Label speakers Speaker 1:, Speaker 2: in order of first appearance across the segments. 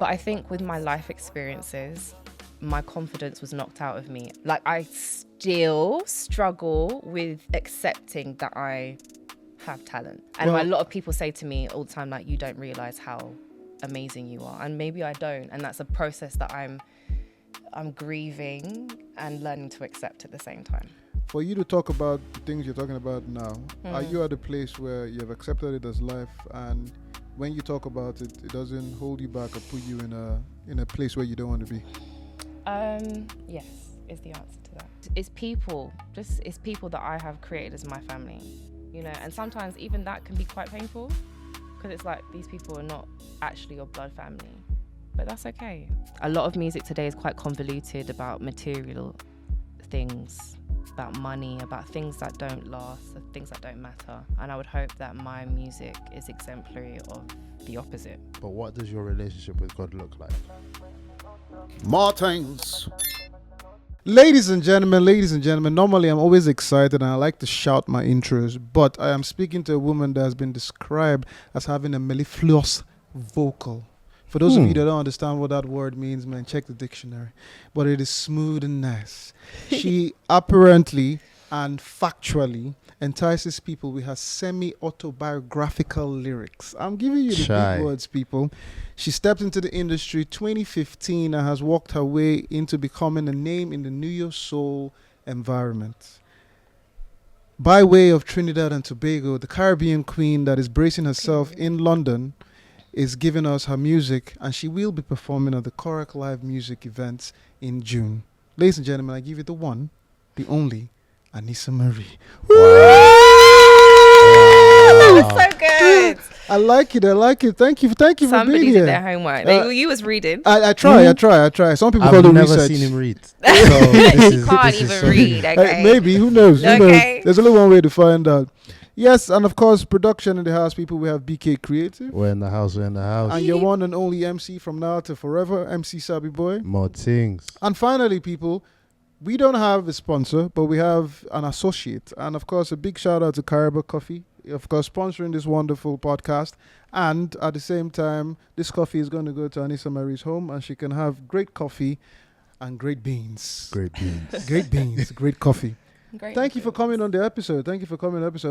Speaker 1: But I think with my life experiences, my confidence was knocked out of me. Like, I still struggle with accepting that I have talent. And a lot of people say to me all the time, like, you don't realize how amazing you are. And maybe I don't. And that's a process that I'm grieving and learning to accept at the same time.
Speaker 2: For you to talk about the things you're talking about now, are you at a place where you've accepted it as life, and when you talk about it, it doesn't hold you back or put you in a place where you don't want to be?
Speaker 1: Yes, is the answer to that. It's people that I have created as my family, you know, and sometimes even that can be quite painful because it's like these people are not actually your blood family, but that's okay. A lot of music today is quite convoluted about material things, about money, about things that don't last, things that don't matter. And I would hope that my music is exemplary of the opposite.
Speaker 3: But what does your relationship with God look like?
Speaker 2: Martins. Ladies and gentlemen, normally I'm always excited and I like to shout my intros, but I am speaking to a woman that has been described as having a mellifluous vocal. For those of you that don't understand what that word means, man, check the dictionary. But it is smooth and nice. She apparently and factually entices people with her semi-autobiographical lyrics. I'm giving you the big words, people. She stepped into the industry 2015 and has walked her way into becoming a name in the neo soul environment. By way of Trinidad and Tobago, the Caribbean queen that is bracing herself in London is giving us her music, and she will be performing at the Korak live music events in June. Ladies and gentlemen, I give you the one, the only, Aneesa Marie.
Speaker 3: Wow.
Speaker 1: That was so good.
Speaker 2: I like it. Thank you for being
Speaker 1: Somebody
Speaker 2: here.
Speaker 1: did their homework. You was reading.
Speaker 2: I try. Some people call
Speaker 3: I've
Speaker 2: it
Speaker 3: never
Speaker 2: research.
Speaker 3: seen him read.
Speaker 1: You can't even read, okay?
Speaker 2: Maybe, who knows?
Speaker 1: Okay.
Speaker 2: There's only one way to find out. Yes, and of course, production in the house, people. We have BK Creative.
Speaker 3: We're in the house.
Speaker 2: And your one and only MC from now to forever, MC Sabi Boy.
Speaker 3: More things.
Speaker 2: And finally, people, we don't have a sponsor, but we have an associate. And of course, a big shout out to Caribou Coffee, of course, sponsoring this wonderful podcast. And at the same time, this coffee is going to go to Aneesa Marie's home, and she can have great coffee and great beans.
Speaker 3: Great beans.
Speaker 2: Great beans, great coffee.
Speaker 1: Great.
Speaker 2: Thank you for coming on the episode.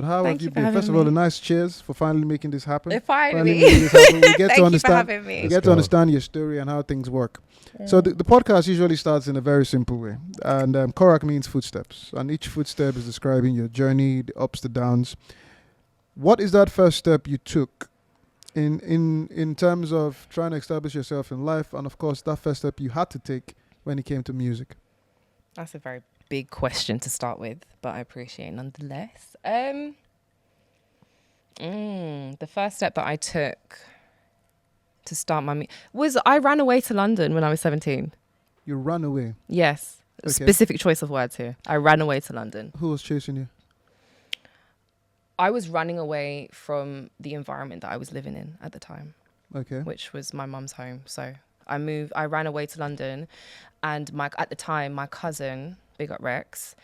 Speaker 2: How have you been? First of all, a nice cheers for finally making this happen.
Speaker 1: Finally.
Speaker 2: We get to understand.
Speaker 1: We
Speaker 2: get to understand your story and how things work. Yeah. So the podcast usually starts in a very simple way, and Korak means footsteps, and each footstep is describing your journey, the ups, the downs. What is that first step you took in terms of trying to establish yourself in life, and of course that first step you had to take when it came to music?
Speaker 1: That's a very big question to start with, but I appreciate it nonetheless. The first step that I took to start my was I ran away to London when I was 17.
Speaker 2: You ran away?
Speaker 1: Yes. Okay. Specific choice of words here. I ran away to London.
Speaker 2: Who was chasing you?
Speaker 1: I was running away from the environment that I was living in at the time.
Speaker 2: Okay.
Speaker 1: Which was my mum's home. So I ran away to London, and at the time, my cousin, big up Rex,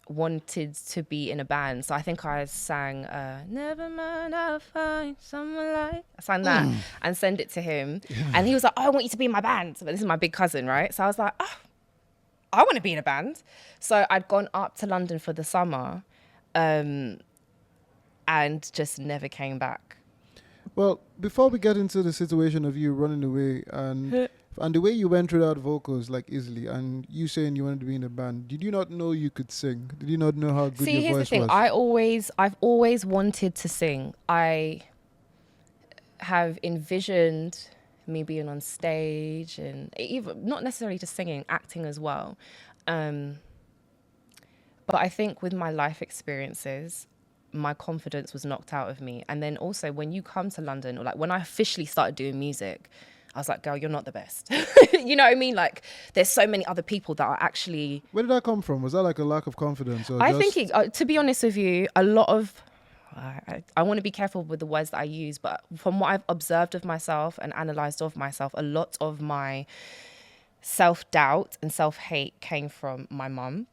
Speaker 1: wanted to be in a band. So I think I sang Never Mind, I'll Find Someone Like. I sang that and sent it to him. Yeah. And he was like, I want you to be in my band. But this is my big cousin, right? So I was like, I want to be in a band. So I'd gone up to London for the summer and just never came back.
Speaker 2: Well, before we get into the situation of you running away and the way you went through that vocals like easily, and you saying you wanted to be in a band, did you not know you could sing? Did you not know how good your voice was? See, here's the
Speaker 1: thing. I've always wanted to sing. I have envisioned me being on stage, and even not necessarily just singing, acting as well. But I think with my life experiences, my confidence was knocked out of me. And then also when you come to London, or like when I officially started doing music, I was like, girl, you're not the best. You know what I mean? Like, there's so many other people that are actually...
Speaker 2: Where did that come from? Was that like a lack of confidence? Or
Speaker 1: I think, to be honest with you, a lot of... I want to be careful with the words that I use, but from what I've observed of myself and analysed of myself, a lot of my self-doubt and self-hate came from my mum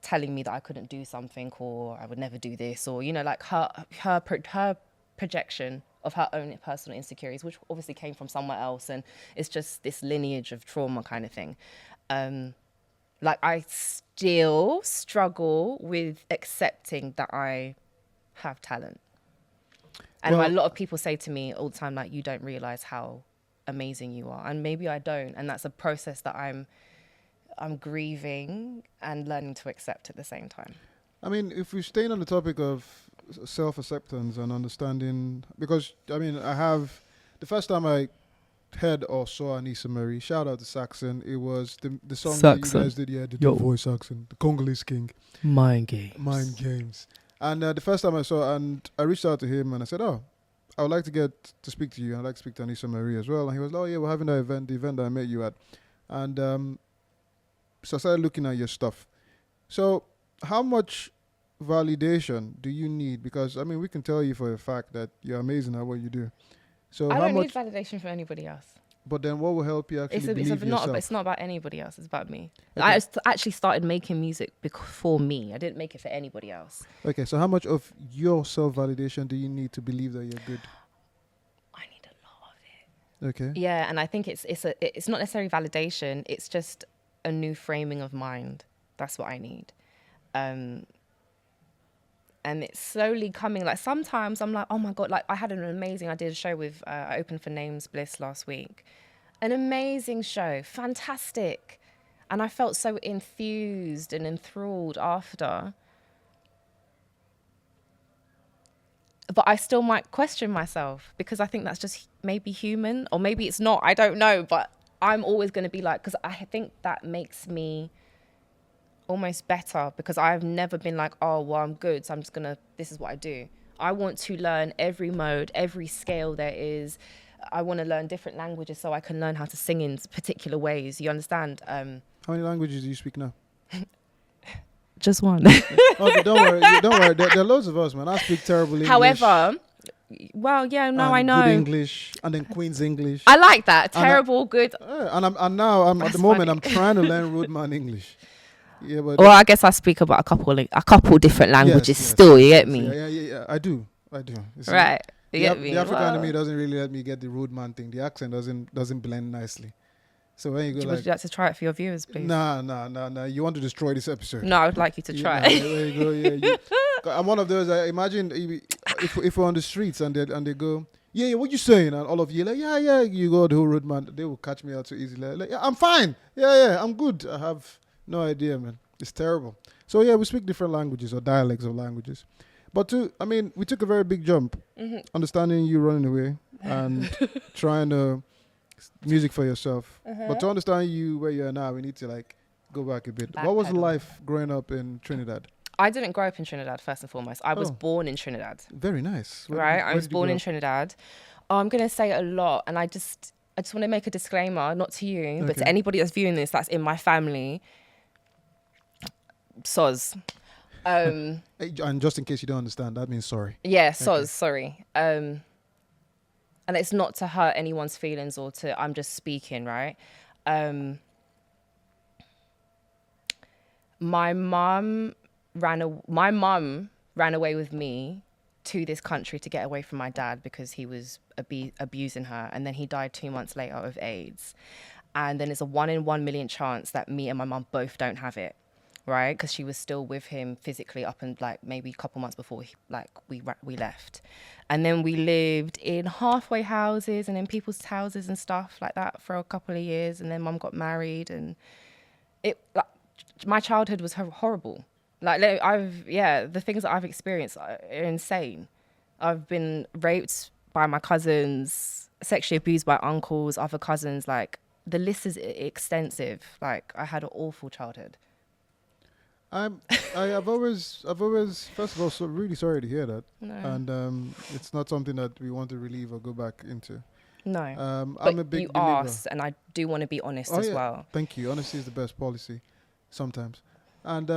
Speaker 1: telling me that I couldn't do something, or I would never do this, or, you know, like her projection of her own personal insecurities, which obviously came from somewhere else, and it's just this lineage of trauma kind of thing. Like I still struggle with accepting that I have talent. And
Speaker 2: Well-
Speaker 1: a lot of people say to me all the time, like, you don't realize how amazing you are. And maybe I don't. And that's a process that I'm grieving and learning to accept at the same time.
Speaker 2: I mean, if we're staying on the topic of self-acceptance and understanding, because, I mean, the first time I heard or saw Aneesa Marie, shout out to Saxon, it was the song that you
Speaker 1: Saxon.
Speaker 2: guys did, the
Speaker 1: Yo.
Speaker 2: voice Saxon, the Congolese king.
Speaker 1: Mind games.
Speaker 2: Mind Games. And the first time I saw, and I reached out to him and I said, I would like to get to speak to you. I'd like to speak to Aneesa Marie as well. And he was like, oh yeah, we're having that event, the event that I met you at. And so I started looking at your stuff. So how much validation do you need? Because, I mean, we can tell you for a fact that you're amazing at what you do. So
Speaker 1: I
Speaker 2: how
Speaker 1: don't
Speaker 2: much,
Speaker 1: need validation from anybody else.
Speaker 2: but then what will help you actually believe yourself?
Speaker 1: It's not about anybody else. It's about me.
Speaker 2: Okay.
Speaker 1: I actually started making music for me. I didn't make it for anybody else.
Speaker 2: Okay, so how much of your self-validation do you need to believe that you're good?
Speaker 1: I need a lot of it.
Speaker 2: Okay.
Speaker 1: Yeah, and I think it's not necessarily validation. It's just a new framing of mind. That's what I need. And it's slowly coming. Like sometimes I'm like, oh my God, like I did a show with, I opened for Names Bliss last week. An amazing show, fantastic. And I felt so enthused and enthralled after. But I still might question myself because I think that's just maybe human, or maybe it's not, I don't know. But I'm always going to be like, because I think that makes me almost better, because I've never been like, oh, well, I'm good, so I'm just gonna, this is what I do. I want to learn every mode, every scale there is. I want to learn different languages so I can learn how to sing in particular ways. You understand?
Speaker 2: How many languages do you speak now?
Speaker 1: Just one.
Speaker 2: Okay, don't worry. Don't worry. There are loads of us, man. I speak terrible English.
Speaker 1: However, well, yeah, no,
Speaker 2: and
Speaker 1: I know.
Speaker 2: Good English, and then Queen's English.
Speaker 1: I like that.
Speaker 2: And
Speaker 1: Terrible, good.
Speaker 2: And now at
Speaker 1: That's
Speaker 2: the moment
Speaker 1: funny.
Speaker 2: I'm trying to learn Roadman English. Yeah, but
Speaker 1: Well, I guess I speak about a couple different languages
Speaker 2: yes,
Speaker 1: still. You get
Speaker 2: yes,
Speaker 1: me?
Speaker 2: Yeah. I do. It's
Speaker 1: Right. You
Speaker 2: The,
Speaker 1: get
Speaker 2: Af-
Speaker 1: me?
Speaker 2: the African in
Speaker 1: Well,
Speaker 2: me doesn't really let me get the Roadman thing. The accent doesn't blend nicely. So when you go
Speaker 1: would you like to try it for your viewers, please?
Speaker 2: nah. You want to destroy this episode?
Speaker 1: No, I would like you to try.
Speaker 2: Nah, there you go. Yeah, I'm one of those. Imagine if we're on the streets and they go, yeah, what you saying? And all of you like, yeah. You go the whole Roadman. They will catch me out so easily. Like, yeah, I'm fine. Yeah, I'm good. I have no idea, man. It's terrible. So yeah, we speak different languages or dialects of languages. But we took a very big jump.
Speaker 1: Mm-hmm.
Speaker 2: Understanding you running away and trying to music for yourself. But to understand you where you are now, we need to like go back a bit. What was
Speaker 1: Backpedal.
Speaker 2: life growing up in Trinidad?
Speaker 1: I didn't grow up in Trinidad, first and foremost. I was
Speaker 2: Oh.
Speaker 1: born in Trinidad,
Speaker 2: Very nice.
Speaker 1: I was born in Trinidad. Oh, I'm going to say a lot, and I just want to make a disclaimer, not to you, but to
Speaker 2: Okay.
Speaker 1: anybody that's viewing this that's in my family. Soz.
Speaker 2: And just in case you don't understand, that means sorry.
Speaker 1: Yeah, soz, sorry. And it's not to hurt anyone's feelings or to, I'm just speaking, right? My mum ran away with me to this country to get away from my dad because he was abusing her, and then he died 2 months later of AIDS. And then it's a 1 in 1 million chance that me and my mum both don't have it, right? Because she was still with him physically up and like maybe a couple months before we left. And then we lived in halfway houses and in people's houses and stuff like that for a couple of years. And then mum got married, and my childhood was horrible. The things that I've experienced are insane. I've been raped by my cousins, sexually abused by uncles, other cousins. Like, the list is extensive. Like, I had an awful childhood.
Speaker 2: I've always first of all, so really sorry to hear that.
Speaker 1: No.
Speaker 2: And it's not something that we want to relieve or go back into.
Speaker 1: No.
Speaker 2: I'm
Speaker 1: But
Speaker 2: a big
Speaker 1: you
Speaker 2: believer.
Speaker 1: asked, and I do want to be honest
Speaker 2: Oh,
Speaker 1: as
Speaker 2: yeah.
Speaker 1: well.
Speaker 2: Thank you. Honesty is the best policy sometimes. And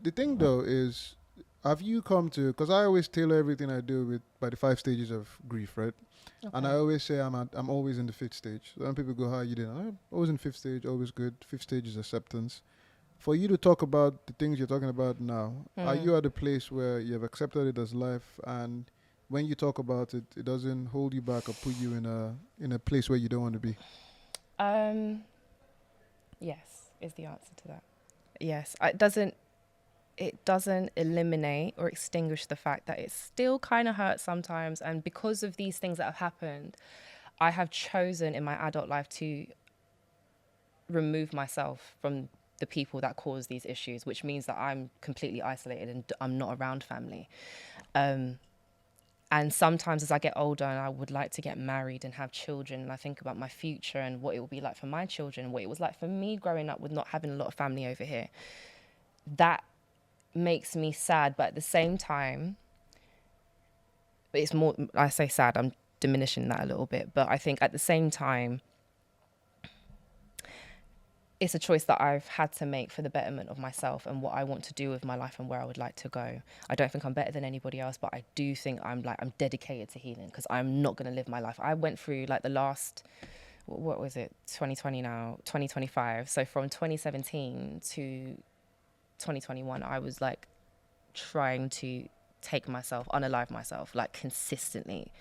Speaker 2: the thing though is, have you come to, because I always tailor everything I do by the 5 stages of grief, right?
Speaker 1: Okay.
Speaker 2: And I always say I'm always in the 5th stage. So when people go, how are you doing? I'm always in 5th stage, always good. 5th stage is acceptance. For you to talk about the things you're talking about now, are you at a place where you have accepted it as life and when you talk about it, it doesn't hold you back or put you in a place where you don't want to be?
Speaker 1: Yes, is the answer to that. Yes, it doesn't eliminate or extinguish the fact that it still kind of hurts sometimes. And because of these things that have happened, I have chosen in my adult life to remove myself from the people that cause these issues, which means that I'm completely isolated and I'm not around family. And sometimes as I get older and I would like to get married and have children, and I think about my future and what it will be like for my children, what it was like for me growing up with not having a lot of family over here, that makes me sad. But at the same time, it's more, I say sad, I'm diminishing that a little bit. But I think at the same time, it's a choice that I've had to make for the betterment of myself and what I want to do with my life and where I would like to go. I don't think I'm better than anybody else, but I do think I'm dedicated to healing, because I'm not going to live my life. I went through like the last, what was it, 2020 now, 2025. So from 2017 to 2021, I was like trying to take myself, unalive myself, like consistently.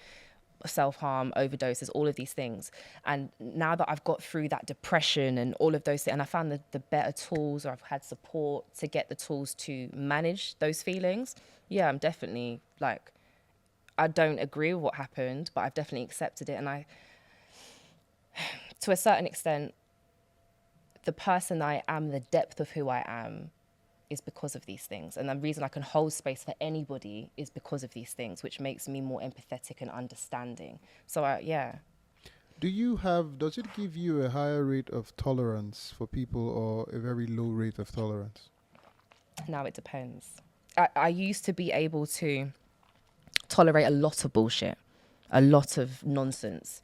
Speaker 1: Self-harm, overdoses, all of these things. And now that I've got through that depression and all of those things, and I found the better tools, or I've had support to get the tools to manage those feelings, yeah, I'm definitely like, I don't agree with what happened, but I've definitely accepted it. And I, to a certain extent, the person I am, the depth of who I am, is because of these things. And the reason I can hold space for anybody is because of these things, which makes me more empathetic and understanding. So, yeah.
Speaker 2: Does it give you a higher rate of tolerance for people or a very low rate of tolerance?
Speaker 1: Now it depends. I used to be able to tolerate a lot of bullshit, a lot of nonsense.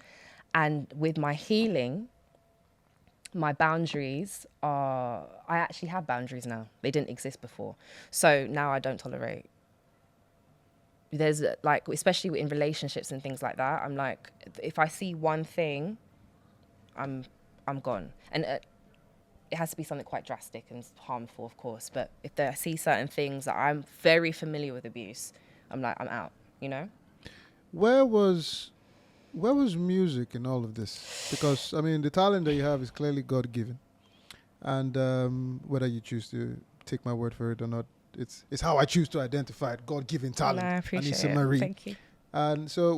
Speaker 1: And with my healing, my boundaries I actually have boundaries now. They didn't exist before. So now I don't tolerate. There's like, especially in relationships and things like that, I'm like, if I see one thing, I'm gone. And it has to be something quite drastic and harmful, of course. But if I see certain things that I'm very familiar with abuse, I'm like, I'm out, you know?
Speaker 2: Where was music in all of this? Because, I mean, the talent that you have is clearly God-given. And whether you choose to take my word for it or not, it's how I choose to identify it, God-given talent.
Speaker 1: No, I appreciate
Speaker 2: Aneesa
Speaker 1: it.
Speaker 2: Marie.
Speaker 1: Thank you.
Speaker 2: And so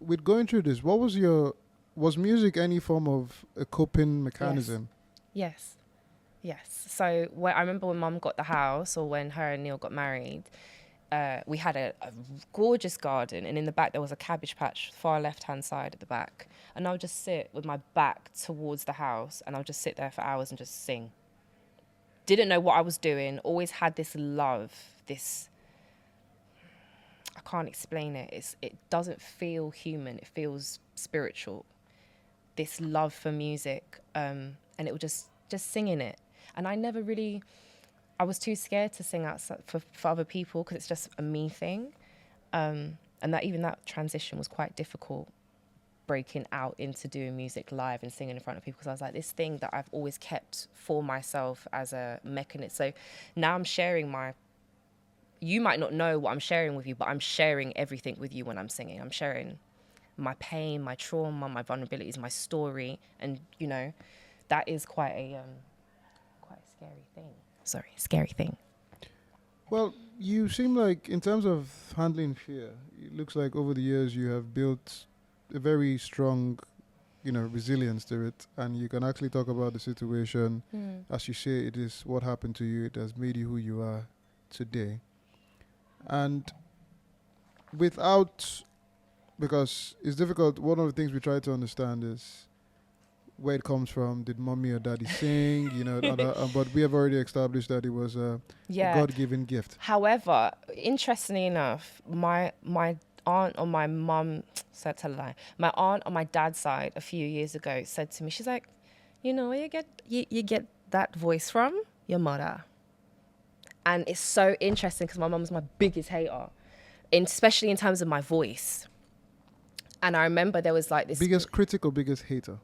Speaker 2: with going through this, was music any form of a coping mechanism?
Speaker 1: Yes. So I remember when Mum got the house, or when her and Neil got married, we had a gorgeous garden, and in the back there was a cabbage patch, far left-hand side at the back. And I would just sit with my back towards the house, and I would just sit there for hours and just sing. Didn't know what I was doing, always had this love, I can't explain it. It doesn't feel human, it feels spiritual. This love for music, and it was just singing it. And I was too scared to sing outside for other people, because it's just a me thing. And that transition was quite difficult, breaking out into doing music live and singing in front of people, because I was like, this thing that I've always kept for myself as a mechanism. So now I'm sharing you might not know what I'm sharing with you, but I'm sharing everything with you when I'm singing. I'm sharing my pain, my trauma, my vulnerabilities, my story. And, you know, that is quite a scary thing.
Speaker 2: Well, you seem like, in terms of handling fear, it looks like over the years you have built a very strong, resilience to it, and you can actually talk about the situation. As you say, it is what happened to you. It has made you who you are today. And because it's difficult, one of the things we try to understand is where it comes from. Did mommy or daddy sing? But we have already established that it was a God-given gift.
Speaker 1: However, interestingly enough, my aunt on my mum said, tell a lie. My aunt on my dad's side a few years ago said to me, she's like, where you get that voice from? Your mother. And it's so interesting, because my mum's my biggest hater, especially in terms of my voice. And I remember there was like this...
Speaker 2: Biggest critic or biggest hater?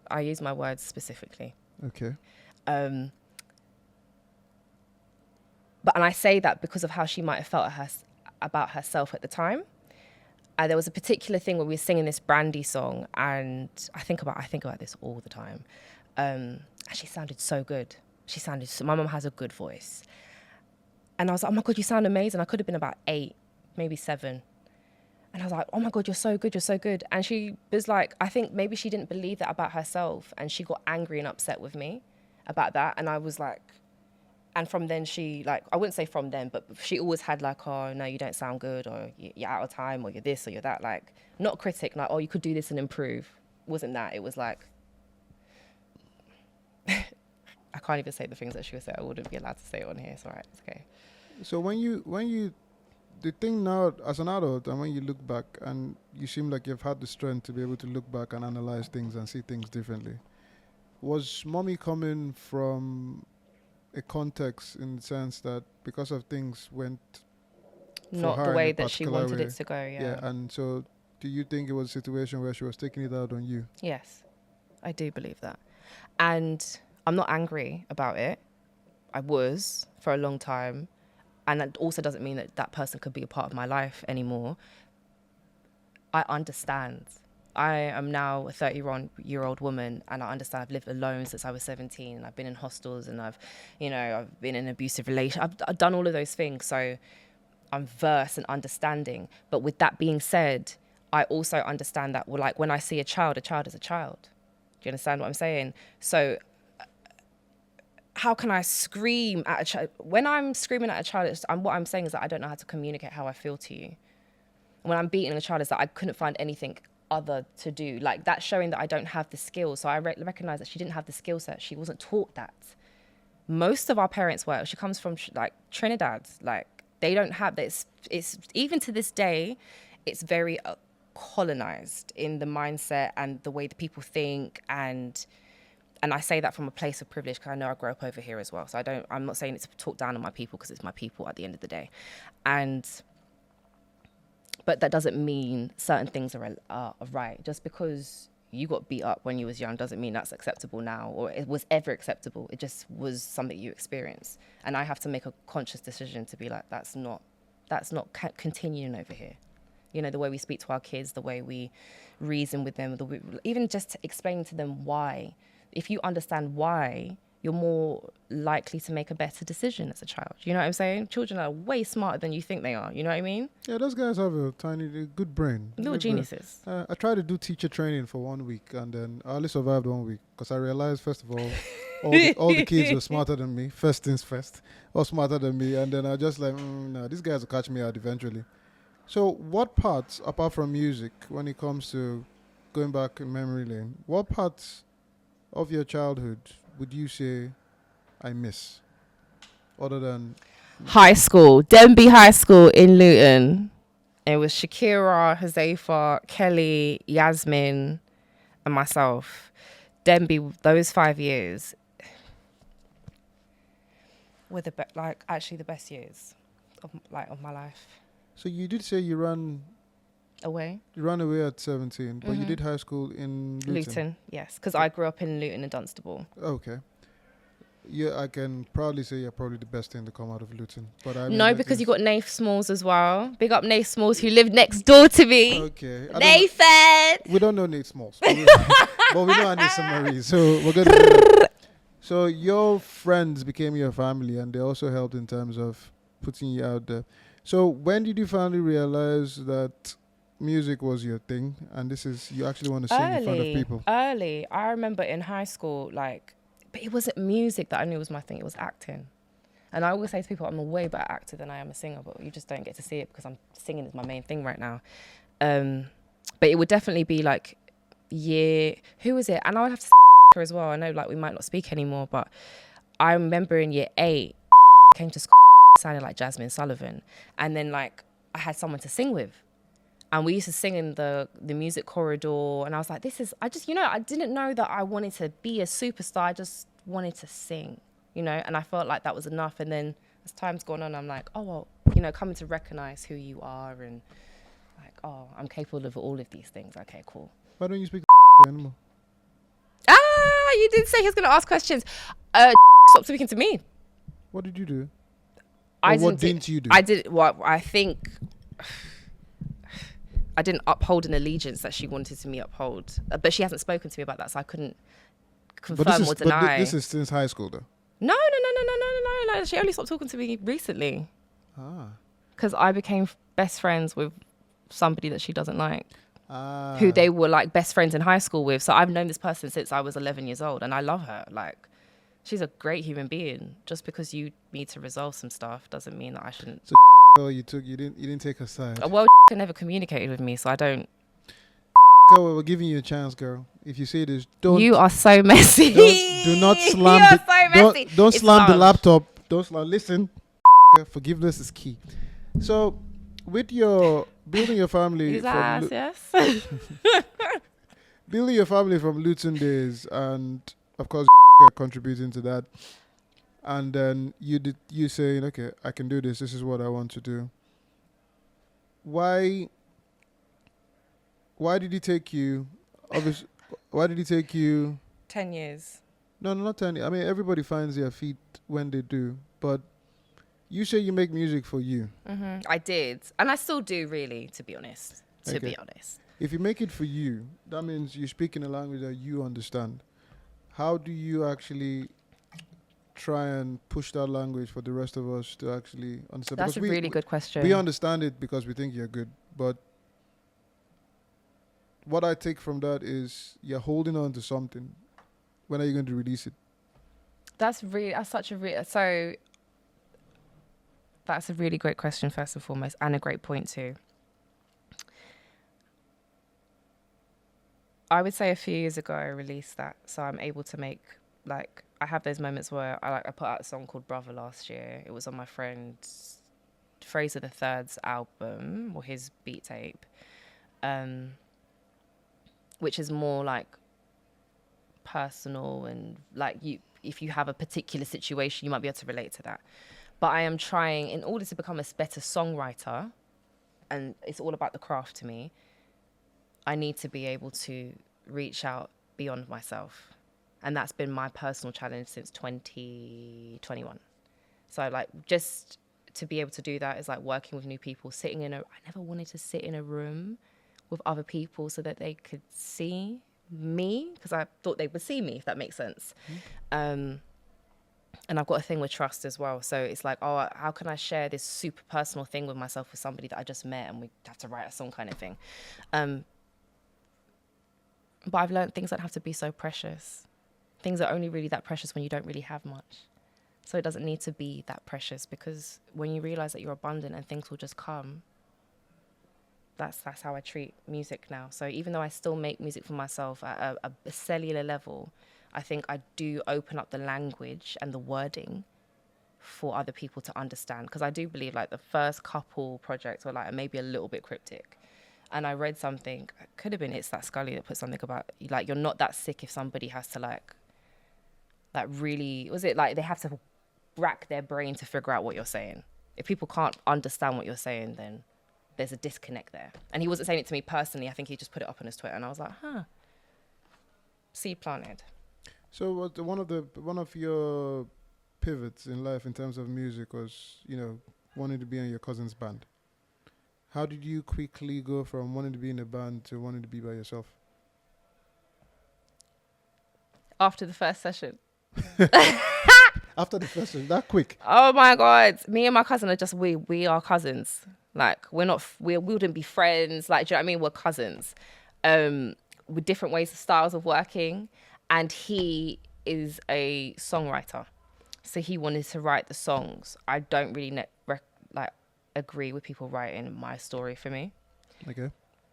Speaker 1: I use my words specifically.
Speaker 2: Okay.
Speaker 1: And I say that because of how she might have felt about herself at the time. there was a particular thing where we were singing this Brandy song, and I think about this all the time. And she sounded so good. My mum has a good voice. And I was like, oh my God, you sound amazing. I could have been about 8, maybe 7. And I was like, oh my God, you're so good, you're so good. And she was like, I think maybe she didn't believe that about herself. And she got angry and upset with me about that. And I was like, and from then she, like, I wouldn't say from then, but she always had like, oh, no, you don't sound good, or you're out of time, or you're this, or you're that. Like, not critic, like, oh, you could do this and improve. Wasn't that. It was like, I can't even say the things that she would say. I wouldn't be allowed to say it on here. It's all right. It's okay.
Speaker 2: So when you the thing now as an adult, and when you look back, and you seem like you've had the strength to be able to look back and analyze things and see things differently, was mommy coming from a context in the sense that because of things went
Speaker 1: not the way that she wanted it to go,
Speaker 2: yeah, and so do you think it was a situation where she was taking it out on you?
Speaker 1: Yes, I do believe that. And I'm not angry about it. I was for a long time. And that also doesn't mean that that person could be a part of my life anymore. I understand. I am now a 31-year-old woman, and I understand. I've lived alone since I was 17, and I've been in hostels, and I've been in an abusive relation. I've done all of those things, so I'm versed and understanding. But with that being said, I also understand that, well, like, when I see a child is a child. Do you understand what I'm saying? So how can I scream at a child? When I'm screaming at a child, what I'm saying is that I don't know how to communicate how I feel to you. When I'm beating a child, is that I couldn't find anything other to do. Like, that's showing that I don't have the skills. So I recognize that she didn't have the skill set. She wasn't taught that. Most of our parents were. She comes from like Trinidad. Like, they don't have this. It's even to this day, it's very colonized in the mindset and the way that people think, and I say that from a place of privilege because I know I grew up over here as well. So I'm not saying it's to talk down on my people, because it's my people at the end of the day. But that doesn't mean certain things are right. Just because you got beat up when you was young doesn't mean that's acceptable now, or it was ever acceptable. It just was something you experienced. And I have to make a conscious decision to be like, that's not continuing over here. You know, the way we speak to our kids, the way we reason with them, even just explaining to them why. If you understand why, you're more likely to make a better decision as a child. You know what I'm saying? Children are way smarter than you think they are. You know what I mean?
Speaker 2: Yeah, those guys have a good brain.
Speaker 1: Little geniuses.
Speaker 2: I tried to do teacher training for 1 week, and then I only survived 1 week because I realized, first of all all the kids were smarter than me. First things first, all smarter than me. And then I just like, no, these guys will catch me out eventually. So what parts, apart from music, when it comes to going back in memory lane, what parts of your childhood would you say I miss, other than
Speaker 1: high school? Denby High School in Luton. It was Shakira, Hazefa, Kelly, Yasmin, and myself. Denby, those 5 years were the best years of my life.
Speaker 2: So you did say you ran
Speaker 1: away
Speaker 2: at 17, but you did high school in
Speaker 1: Luton, yes, because I grew up in Luton and Dunstable.
Speaker 2: Okay. Yeah, I can proudly say you're probably the best thing to come out of Luton. But
Speaker 1: because you got Nath Smalls as well. Big up Nath Smalls, who lived next door to me.
Speaker 2: Okay.
Speaker 1: Nathan!
Speaker 2: We don't know Nath Smalls. But we know Aneesa Marie. So we're going to... So your friends became your family, and they also helped in terms of putting you out there. So when did you finally realize that music was your thing, and you actually want to sing in front of people?
Speaker 1: Early. I remember in high school, but it wasn't music that I knew was my thing, it was acting. And I always say to people, I'm a way better actor than I am a singer, but you just don't get to see it because singing is my main thing right now. But it would definitely be who was it? And I would have to her as well. I know we might not speak anymore, but I remember in year 8, came to school, sounded like Jasmine Sullivan. And then I had someone to sing with. And we used to sing in the music corridor. And I was like, I didn't know that I wanted to be a superstar. I just wanted to sing, and I felt like that was enough. And then as time's gone on, I'm like, oh, well, coming to recognize who you are and I'm capable of all of these things. Okay, cool.
Speaker 2: Why don't you speak anymore?
Speaker 1: You did say he was going to ask questions. Stop speaking to me.
Speaker 2: What did you do?
Speaker 1: What didn't you do? I did. Well, I think... I didn't uphold an allegiance that she wanted to me uphold. But she hasn't spoken to me about that, so I couldn't confirm or deny.
Speaker 2: This is since high school, though.
Speaker 1: No. She only stopped talking to me recently.
Speaker 2: Ah.
Speaker 1: Because I became best friends with somebody that she doesn't like. Who they were like best friends in high school with. So I've known this person since I was 11 years old, and I love her. Like, she's a great human being. Just because you need to resolve some stuff doesn't mean that I shouldn't.
Speaker 2: So you didn't take her side.
Speaker 1: Well, never communicated with me, so I don't.
Speaker 2: Girl, we're giving you a chance, girl. If you say this, don't.
Speaker 1: You are so messy.
Speaker 2: Do not slam.
Speaker 1: You are so messy.
Speaker 2: Don't
Speaker 1: It's
Speaker 2: slam the
Speaker 1: love.
Speaker 2: laptop. Don't slam. Listen, forgiveness is key. So, with your building your family
Speaker 1: Use
Speaker 2: from
Speaker 1: ass, yes.
Speaker 2: building your family from Luton days, and of course contributing to that, and then you saying, okay, I can do this. This is what I want to do. Why did it take you? Obviously, why did it take you?
Speaker 1: 10 years.
Speaker 2: No, not 10. I mean, everybody finds their feet when they do, but you say you make music for you.
Speaker 1: I did, and I still do, really, to be honest.
Speaker 2: If you make it for you, that means you speak in a language that you understand. How do you actually try and push that language for the rest of us to actually understand?
Speaker 1: That's
Speaker 2: Because
Speaker 1: a really good question.
Speaker 2: We understand it because we think you're good, but what I take from that is you're holding on to something. When are you going to release it?
Speaker 1: That's a really great question, first and foremost, and a great point too. I would say a few years ago I released that, so I'm able to make, like, I have those moments where I put out a song called Brother last year. It was on my friend Fraser the Third's album, or his beat tape, which is more like personal, and like, if you have a particular situation, you might be able to relate to that. But I am trying, in order to become a better songwriter, and it's all about the craft to me, I need to be able to reach out beyond myself. And that's been my personal challenge since 2021. So, like, just to be able to do that is like working with new people, I never wanted to sit in a room with other people so that they could see me, because I thought they would see me, if that makes sense. And I've got a thing with trust as well. So it's like, oh, how can I share this super personal thing with myself with somebody that I just met and we have to write a song kind of thing. But I've learned things don't have to be so precious. Things are only really that precious when you don't really have much. So it doesn't need to be that precious, because when you realize that you're abundant and things will just come, that's how I treat music now. So even though I still make music for myself at a cellular level, I think I do open up the language and the wording for other people to understand. Because I do believe, like, the first couple projects were like maybe a little bit cryptic. And I read something, it could have been It's That Scully that put something about, like, you're not that sick if somebody has to like really, was it like they have to rack their brain to figure out what you're saying? If people can't understand what you're saying, then there's a disconnect there. And he wasn't saying it to me personally. I think he just put it up on his Twitter, and I was like, seed planted.
Speaker 2: So one of your pivots in life in terms of music was, wanting to be in your cousin's band. How did you quickly go from wanting to be in a band to wanting to be by yourself?
Speaker 1: After the first session.
Speaker 2: After the first session, that quick?
Speaker 1: Oh my God. Me and my cousin are just, we are cousins. Like, we wouldn't be friends. Like, do you know what I mean? We're cousins. With different ways, styles of working. And he is a songwriter. So he wanted to write the songs. I don't really agree with people writing my story for me. Okay.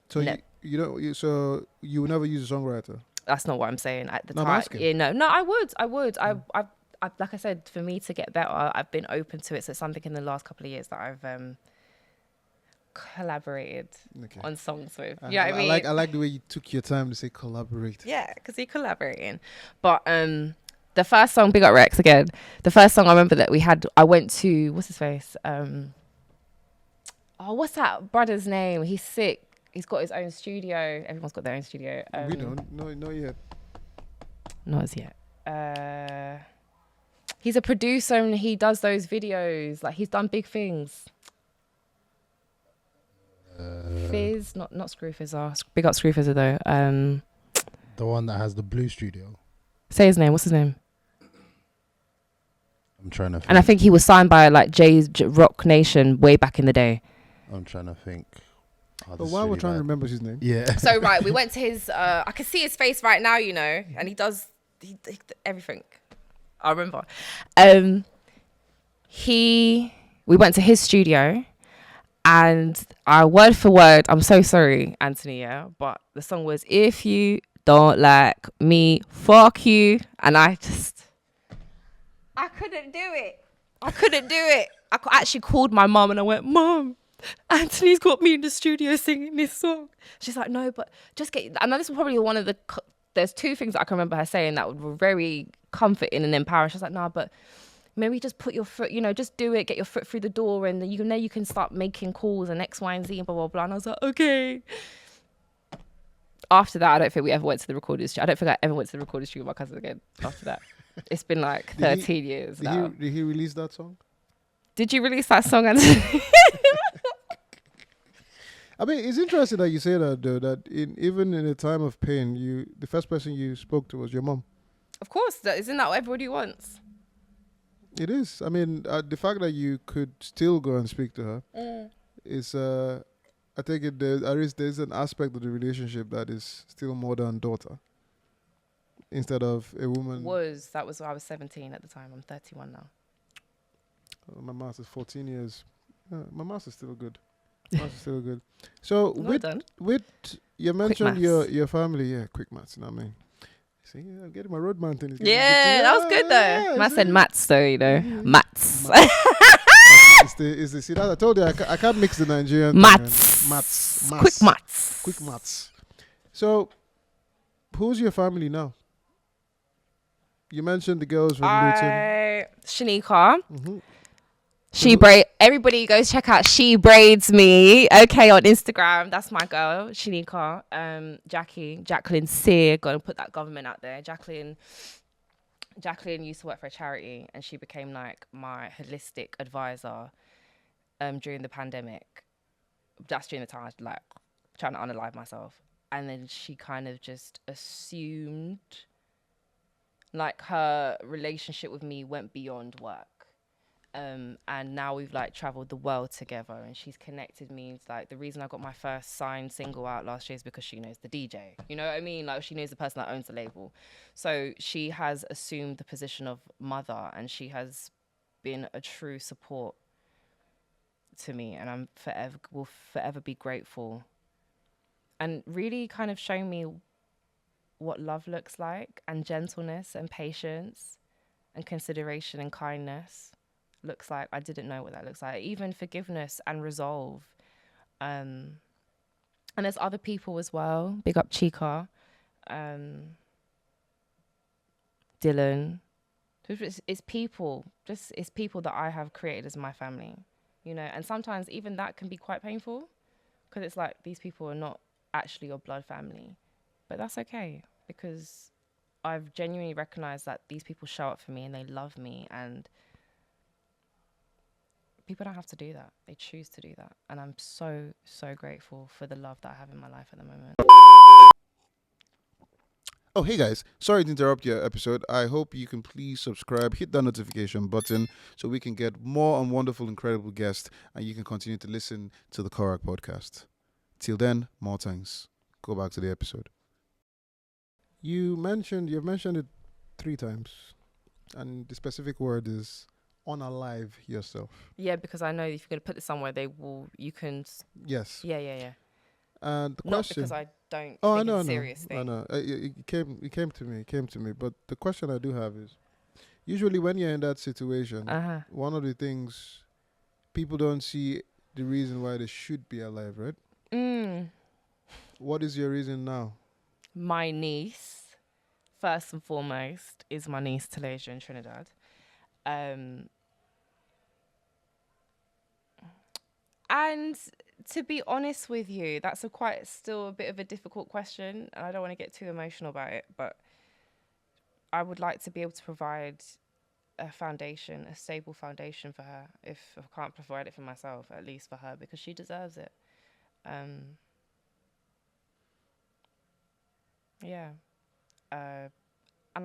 Speaker 2: So you would never use a songwriter?
Speaker 1: That's not what I'm saying at the
Speaker 2: time.
Speaker 1: I'm
Speaker 2: asking.
Speaker 1: Yeah, no, I would. I like I said, for me to get better, I've been open to it. So it's something in the last couple of years that I've collaborated on songs with. You know what I mean?
Speaker 2: I like the way you took your time to say collaborate.
Speaker 1: Yeah, because you're collaborating. But the first song, big up Rex again. The first song I remember that we had, I went to, what's his face? What's that brother's name? He's sick. He's got his own studio. Everyone's got their own studio.
Speaker 2: We don't. No, not yet.
Speaker 1: Not as yet. He's a producer and he does those videos. Like, he's done big things. Fizz, not Screw Fizzer. Big up Screw Fizzer though.
Speaker 3: The one that has the blue studio.
Speaker 1: Say his name. What's his name?
Speaker 3: I'm trying to think.
Speaker 1: And I think he was signed by like Rock Nation way back in the day.
Speaker 3: I'm trying to think. Oh,
Speaker 2: But
Speaker 3: this is
Speaker 2: while we're
Speaker 3: really
Speaker 2: trying to
Speaker 3: bad.
Speaker 2: remember his name,
Speaker 3: Yeah.
Speaker 1: So right, we went to his. I can see his face right now, you know, and he does everything. I remember. We went to his studio, and word for word, I'm so sorry, Anthony, yeah, but the song was "If You Don't Like Me, Fuck You," and I couldn't do it. I actually called my mum and I went, "Mum, Anthony's got me in the studio singing this song." She's like, "No, but just get." I know this was probably one of the. There's two things that I can remember her saying that were very comforting and empowering. She's like, "No, but maybe just put your foot, you know, just do it, get your foot through the door, and then you can start making calls and X, Y, and Z and blah blah blah." And I was like, "Okay." After that, I don't think we ever went to the recording studio. I don't think I ever went to the recording studio with my cousin again. After that, it's been like 13 years now.
Speaker 2: did he release that song?
Speaker 1: Did you release that song, Anthony?
Speaker 2: I mean, it's interesting that you say that, though. That even in a time of pain, the first person you spoke to was your mom.
Speaker 1: Of course, isn't that what everybody wants?
Speaker 2: It is. I mean, the fact that you could still go and speak to her is. I think there's an aspect of the relationship that is still mother and daughter, instead of a woman.
Speaker 1: That was I was 17 at the time. I'm 31 now.
Speaker 2: My master's 14 years. My master's still good. Master's still good. So
Speaker 1: Well done.
Speaker 2: with you mentioned
Speaker 1: maths.
Speaker 2: your family, quick maths. You know what I mean? See, I'm getting my road man thing. is getting
Speaker 1: Yeah,
Speaker 2: good.
Speaker 1: that was good though.
Speaker 2: Yeah,
Speaker 1: I
Speaker 2: see?
Speaker 1: said mats though, you know, mats.
Speaker 2: See that I told you I can't mix the Nigerian
Speaker 1: Mats.
Speaker 2: thing, man. Mats.
Speaker 1: Quick mats.
Speaker 2: Quick maths. So, who's your family now? You mentioned the girls from Luton.
Speaker 1: Shanika.
Speaker 2: Mm-hmm.
Speaker 1: Everybody goes check out She Braids Me. Okay, on Instagram. That's my girl, Shanika. Jacqueline Sear. Gotta put that government out there. Jacqueline used to work for a charity and she became like my holistic advisor during the pandemic. That's during the time I was like trying to unalive myself. And then she kind of just assumed like her relationship with me went beyond work. And now we've like traveled the world together and she's connected me. Like the reason I got my first signed single out last year is because she knows the DJ. You know what I mean? Like she knows the person that owns the label. So she has assumed the position of mother and she has been a true support to me, and will forever be grateful. And really kind of show me what love looks like, and gentleness and patience and consideration and kindness looks like. I didn't know what that looks like. Even forgiveness and resolve. And there's other people as well. Big up Chica. Dylan. It's people. It's people that I have created as my family. You know, and sometimes even that can be quite painful because it's like these people are not actually your blood family. But that's okay because I've genuinely recognized that these people show up for me and they love me, and people don't have to do that. They choose to do that. And I'm so, so grateful for the love that I have in my life at the moment.
Speaker 2: Oh, hey guys, sorry to interrupt your episode. I hope you can please subscribe, hit that notification button so we can get more and wonderful, incredible guests and you can continue to listen to the Korak podcast. Till then, more thanks. Go back to the episode. You've mentioned it 3 times and the specific word is unalive yourself.
Speaker 1: Yeah, because I know if you're going to put it somewhere, you can.
Speaker 2: Yes.
Speaker 1: Yeah.
Speaker 2: And the
Speaker 1: Not
Speaker 2: question.
Speaker 1: because I don't
Speaker 2: Oh,
Speaker 1: think
Speaker 2: I know,
Speaker 1: it's a serious thing.
Speaker 2: I know. It came to me. But the question I do have is, usually when you're in that situation, one of the things people don't see the reason why they should be alive, right? What is your reason now?
Speaker 1: My niece, first and foremost, is my niece Talasia in Trinidad. And to be honest with you, that's still a bit of a difficult question, and I don't want to get too emotional about it, but I would like to be able to provide a stable foundation for her. If I can't provide it for myself, at least for her, because she deserves it. Yeah. And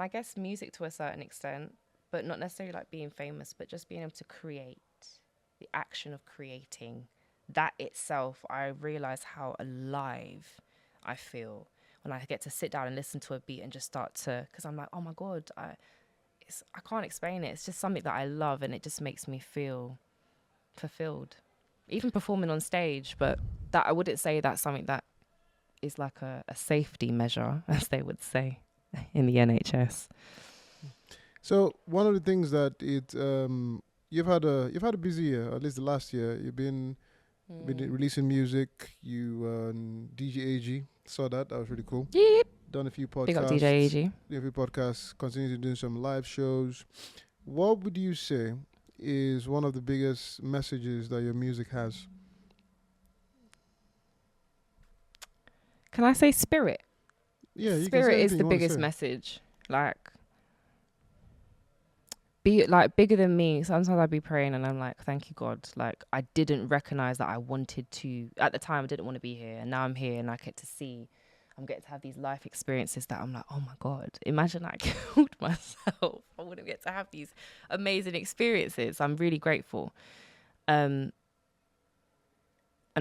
Speaker 1: I guess music to a certain extent, but not necessarily like being famous, but just being able to create, the action of creating that itself. I realize how alive I feel when I get to sit down and listen to a beat and just start to, because I'm like, oh my God, I can't explain it. It's just something that I love, and it just makes me feel fulfilled. Even performing on stage, but that I wouldn't say that's something that is like a safety measure, as they would say in the NHS.
Speaker 2: So one of the things that you've had a busy year, at least the last year. You've been releasing music. You DJ AG, saw that was really cool.
Speaker 1: Yep.
Speaker 2: Done a few podcasts.
Speaker 1: Big up DJ AG.
Speaker 2: A few podcasts. Continue to do some live shows. What would you say is one of the biggest messages that your music has?
Speaker 1: Can I say spirit?
Speaker 2: Yeah, you
Speaker 1: spirit
Speaker 2: can say
Speaker 1: is the biggest
Speaker 2: say.
Speaker 1: message. Like, be like bigger than me. Sometimes I'd be praying and I'm like, thank you, God. Like, I didn't recognize that I wanted to. At the time, I didn't want to be here, and now I'm here, and I get to see. I'm getting to have these life experiences that I'm like, oh my God, imagine I killed myself. I wouldn't get to have these amazing experiences. I'm really grateful. And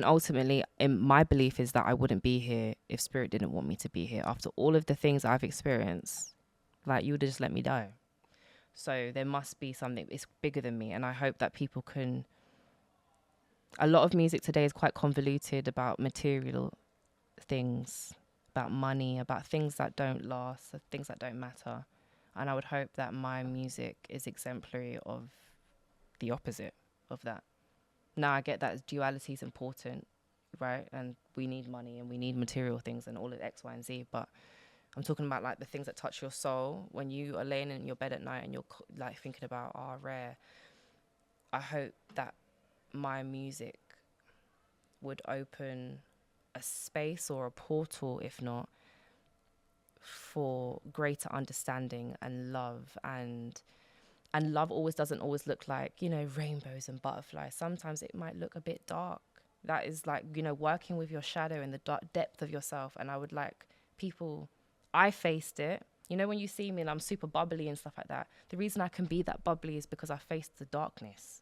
Speaker 1: ultimately, my belief is that I wouldn't be here if Spirit didn't want me to be here. After all of the things I've experienced, like, you would have just let me die. So there must be something, it's bigger than me. And I hope that people can, a lot of music today is quite convoluted about material things, about money, about things that don't last, things that don't matter. And I would hope that my music is exemplary of the opposite of that. Now, I get that duality is important, right? And we need money and we need material things and all of X, Y, and Z. But I'm talking about like the things that touch your soul when you are laying in your bed at night and you're like thinking about, rare. I hope that my music would open a space or a portal, if not, for greater understanding and love. And love doesn't always look like, rainbows and butterflies. Sometimes it might look a bit dark. That is like, working with your shadow and the depth of yourself. And I would like people, I faced it. When you see me and I'm super bubbly and stuff like that, the reason I can be that bubbly is because I faced the darkness.